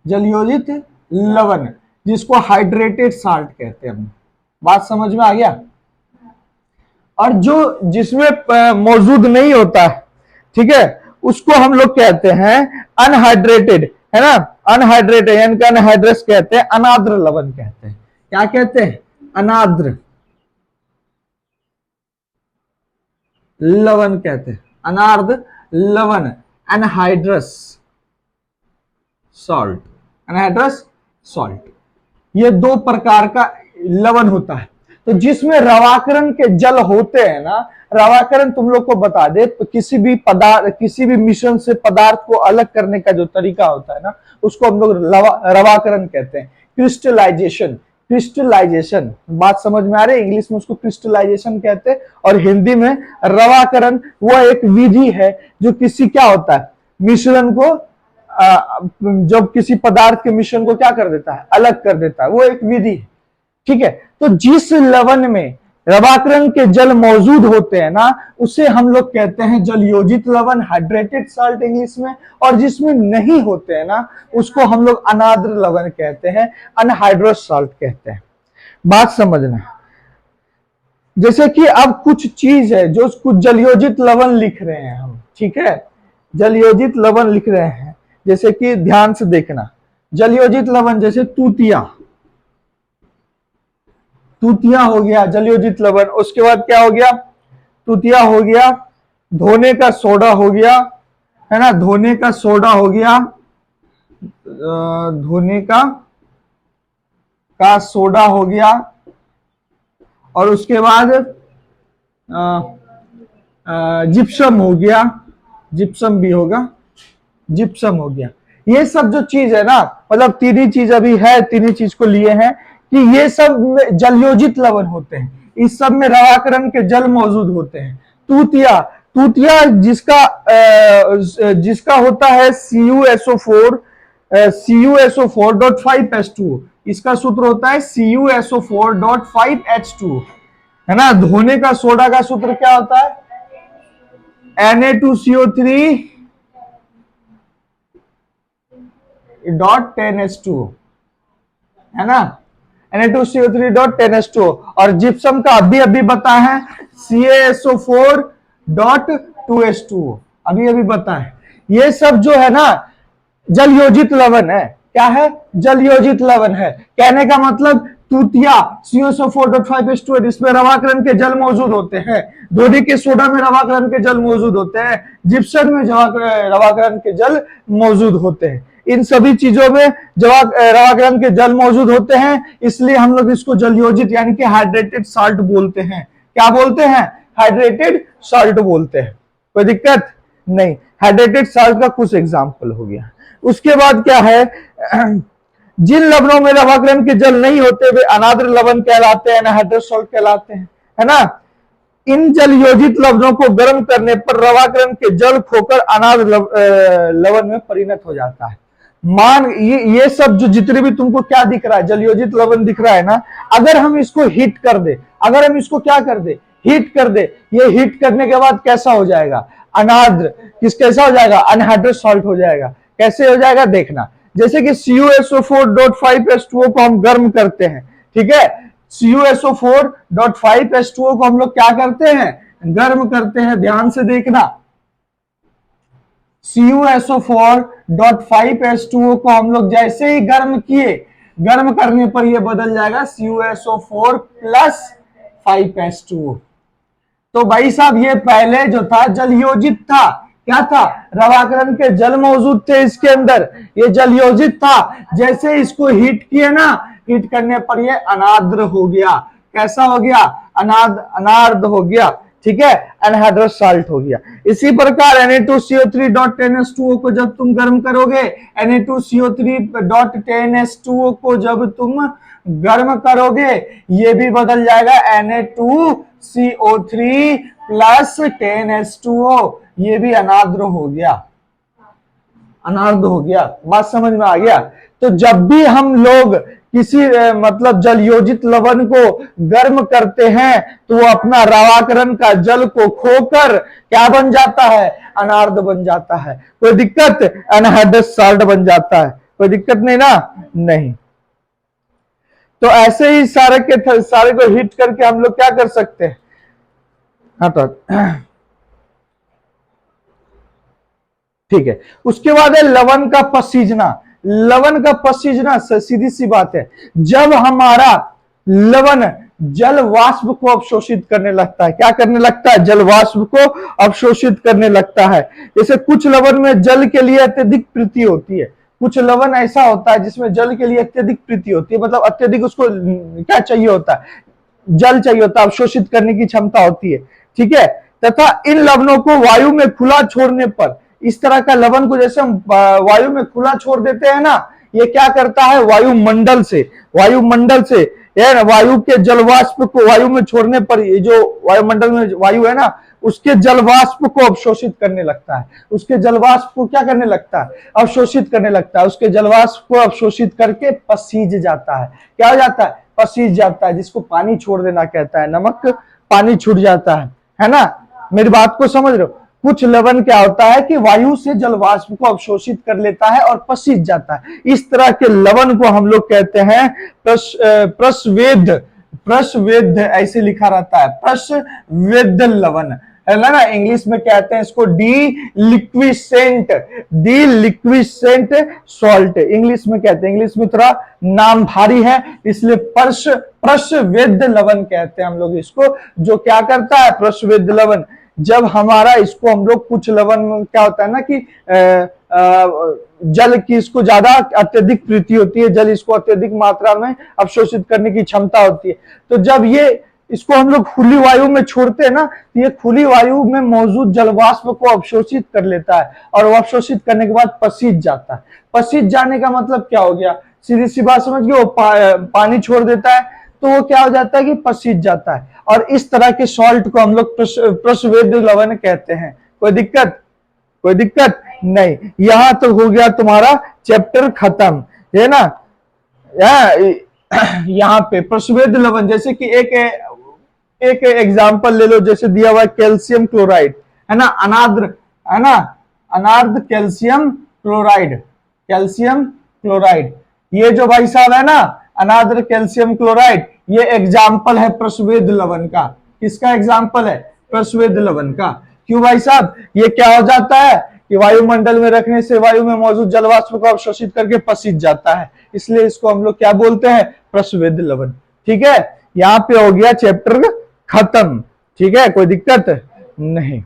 जलयोजित लवण, जिसको हाइड्रेटेड सॉल्ट कहते हैं। बात समझ में आ गया। और जो जिसमें मौजूद नहीं होता, ठीक है, उसको हम लोग कहते हैं अनहाइड्रेटेड, है ना, अनहाइड्रेटेड यानी कि अनहाइड्रस कहते हैं, अनाद्र लवण कहते हैं। क्या कहते हैं, अनाद्र लवण कहते हैं, अनार्द्र लवण, अनहाइड्रस सॉल्ट, अनहाइड्रस सॉल्ट। ये दो प्रकार का लवण होता है। तो जिसमें रवाकरण के जल होते हैं ना, रवाकरण तुम लोग को बता दे तो किसी भी पदार्थ, किसी भी मिश्रण से पदार्थ को अलग करने का जो तरीका होता है ना, उसको हम लोग रवाकरण कहते हैं। क्रिस्टलाइजेशन, क्रिस्टलाइजेशन बात समझ में आ रही है? इंग्लिश में उसको क्रिस्टलाइजेशन कहते हैं और हिंदी में रवाकरण। वो एक विधि है जो किसी क्या होता है, मिश्रण को जब किसी पदार्थ के मिश्रण को क्या कर देता है, अलग कर देता है, वो एक विधि है। ठीक है, तो जिस लवण में रवाकरण के जल मौजूद होते हैं ना, उसे हम लोग कहते हैं जलयोजित लवण, हाइड्रेटेड साल्ट इंग्लिश में। और जिसमें नहीं होते हैं ना, उसको हम लोग अनाद्र लवण कहते हैं, अनहाइड्रस साल्ट कहते हैं। बात समझना, जैसे कि अब कुछ चीज है जो कुछ जलयोजित लवण लिख रहे हैं हम, ठीक है, जलयोजित लवण लिख रहे हैं, जैसे कि ध्यान से देखना, जलयोजित लवण जैसे तूतिया, तूतिया हो गया जलयोजित लवण। उसके बाद क्या हो गया, तूतिया हो गया, धोने का सोडा हो गया, है ना, धोने का सोडा हो गया, धोने का सोडा हो गया। और उसके बाद जिप्सम हो गया, जिप्सम भी होगा, जिप्सम हो गया। ये सब जो चीज है ना, मतलब तीन ही चीज अभी है, तीन ही चीज को लिए हैं कि ये सब जलयोजित लवण होते हैं, इस सब में रवाकरण के जल मौजूद होते हैं। तूतिया, तूतिया जिसका होता है CuSO4, CuSO4.5H2O, इसका सूत्र होता है CuSO4.5H2O, है ना। धोने का सोडा का सूत्र क्या होता है, Na2CO3.10H2O, है ना, Na2CO3.10H2O। और जिप्सम का अभी अभी बता है CaSO4.2H2O, अभी अभी बता है। ये सब जो है ना जलयोजित लवण है। क्या है, जलयोजित लवण है। कहने का मतलब तूतिया CuSO4.5H2O, इसमें रवाकरण के जल मौजूद होते हैं, धोने के सोडा में रवाकरण के जल मौजूद होते हैं, जिप्सम में रवाकरण के जल मौजूद होते हैं। इन सभी चीजों में रवाकरण के जल मौजूद होते हैं, इसलिए हम लोग इसको जलयोजित यानी कि हाइड्रेटेड साल्ट बोलते हैं। क्या बोलते हैं, हाइड्रेटेड साल्ट बोलते हैं। कोई दिक्कत नहीं। हाइड्रेटेड साल्ट का कुछ एग्जाम्पल हो गया। उसके बाद क्या है, जिन लवणों में रवाकरण के जल नहीं होते वे अनाद्र लवण कहलाते हैं, अनहाइड्रस सॉल्ट कहलाते हैं, है ना। इन जलयोजित लवणों को गर्म करने पर रवाकरण के जल खोकर अनाद्र लवण में परिणत हो जाता है। मान ये सब जो जितने भी तुमको क्या दिख रहा है, जलयोजित लवण दिख रहा है ना, अगर हम इसको हीट कर दे, अगर हम इसको क्या कर दे, हीट कर दे, ये हीट करने के बाद कैसा हो जाएगा, अनाद्र, कैसा हो जाएगा, अनहाइड्रस सॉल्ट हो जाएगा। कैसे हो जाएगा देखना, जैसे कि CuSO4.5H2O को हम गर्म करते हैं, ठीक है, CuSO4.5H2O को हम लोग क्या करते हैं, गर्म करते हैं। ध्यान से देखना, CuSO4.5H2O को हम लोग जैसे ही गर्म किए, गर्म करने पर यह बदल जाएगा CuSO4+5H2O। तो भाई साहब ये पहले जो था जलयोजित था, क्या था, रवाकरण के जल मौजूद थे इसके अंदर, ये जलयोजित था। जैसे इसको हीट किए ना, हीट करने पर ये अनाद्र हो गया। कैसा हो गया, अनार्द्र हो गया, ठीक है, अनहाइड्रस साल्ट हो गया। इसी प्रकार Na2CO3.10H2O को जब तुम गर्म करोगे, Na2CO3.10H2O को जब तुम गर्म करोगे, ये भी बदल जाएगा Na2CO3+10H2O, ये भी अनाद्र हो गया, अनार्द्र हो गया। बात समझ में आ गया। तो जब भी हम लोग किसी मतलब जलयोजित लवण को गर्म करते हैं तो वो अपना रवाकरण का जल को खोकर क्या बन जाता है, अनार्द्र बन जाता है। कोई दिक्कत, अनहाइड्रस साल्ट बन जाता है। कोई दिक्कत नहीं ना, नहीं। तो ऐसे ही सारे को हीट करके हम लोग क्या कर सकते हैं। हाँ, तो ठीक है। उसके बाद है लवण का पसीजना। लवण का पसीजना सीधी सी बात है, जब हमारा लवण जल वाष्प को अवशोषित करने लगता है। क्या करने लगता है, जल वाष्प को अवशोषित करने लगता है। जैसे कुछ लवण में जल के लिए अत्यधिक प्रीति होती है, कुछ लवण ऐसा होता है जिसमें जल के लिए अत्यधिक प्रीति होती है, मतलब अत्यधिक उसको क्या चाहिए होता है, जल चाहिए होता है, अवशोषित करने की क्षमता होती है, ठीक है। तथा इन लवणों को वायु में खुला छोड़ने पर, इस तरह का लवण को जैसे हम वायु में खुला छोड़ देते हैं ना, ये क्या करता है, वायुमंडल से वायु के जलवाष्प को वायु में छोड़ने पर, ये जो वायुमंडल में वायु है ना, उसके जलवाष्प को अवशोषित करने लगता है, उसके जलवाष्प को क्या करने लगता है, अवशोषित करने लगता है, उसके जलवाष्प को अवशोषित करके पसीज जाता है। क्या हो जाता है, पसीज जाता है, जिसको पानी छोड़ देना कहता है, नमक पानी छूट जाता है ना। मेरी बात को समझ रहे हो। कुछ लवण क्या होता है कि वायु से जलवाष्प को अवशोषित कर लेता है और पसीज जाता है, इस तरह के लवण को हम लोग कहते हैं प्रस्वेद, ऐसे लिखा रहता है, प्रस्वेद लवण है ना। इंग्लिश में कहते हैं इसको डिलिक्विसेंट सॉल्ट, इंग्लिश में कहते हैं, इंग्लिश में थोड़ा नाम भारी है इसलिए प्रस्वेद लवण कहते हैं हम लोग इसको। जो क्या करता है प्रस्वेद लवण, जब हमारा इसको हम लोग कुछ लवण में क्या होता है ना कि जल की इसको ज्यादा अत्यधिक प्रीति होती है, जल इसको अत्यधिक मात्रा में अवशोषित करने की क्षमता होती है, तो जब ये इसको हम लोग खुली वायु में छोड़ते हैं ना, तो ये खुली वायु में मौजूद जलवाष्प को अवशोषित कर लेता है और वो अवशोषित करने के बाद पसीज जाता है। पसीज जाने का मतलब क्या हो गया, सीधी सी बात समझ गए, वो पानी छोड़ देता है तो वो क्या हो जाता है कि पसीज जाता है, और इस तरह के सॉल्ट को हम लोग प्रस्वेद लवण कहते हैं। कोई दिक्कत नहीं। यहां तो हो गया तुम्हारा चैप्टर खत्म है ना। यहाँ पे प्रस्वेद लवण, जैसे कि एक एग्जांपल ले लो, जैसे दिया हुआ कैल्शियम क्लोराइड है ना, अनार्द्र कैल्शियम क्लोराइड, ये जो भाई साहब है ना अनार्द्र कैल्शियम क्लोराइड, ये एग्जाम्पल है प्रस्वेद लवण का। किसका एग्जाम्पल है, प्रस्वेद लवण का। क्यों भाई साहब, ये क्या हो जाता है कि वायुमंडल में रखने से वायु में मौजूद जलवाष्प को अवशोषित करके पसीज जाता है, इसलिए इसको हम लोग क्या बोलते हैं, प्रस्वेद लवण। ठीक है, यहाँ पे हो गया चैप्टर खत्म। ठीक है, कोई दिक्कत नहीं।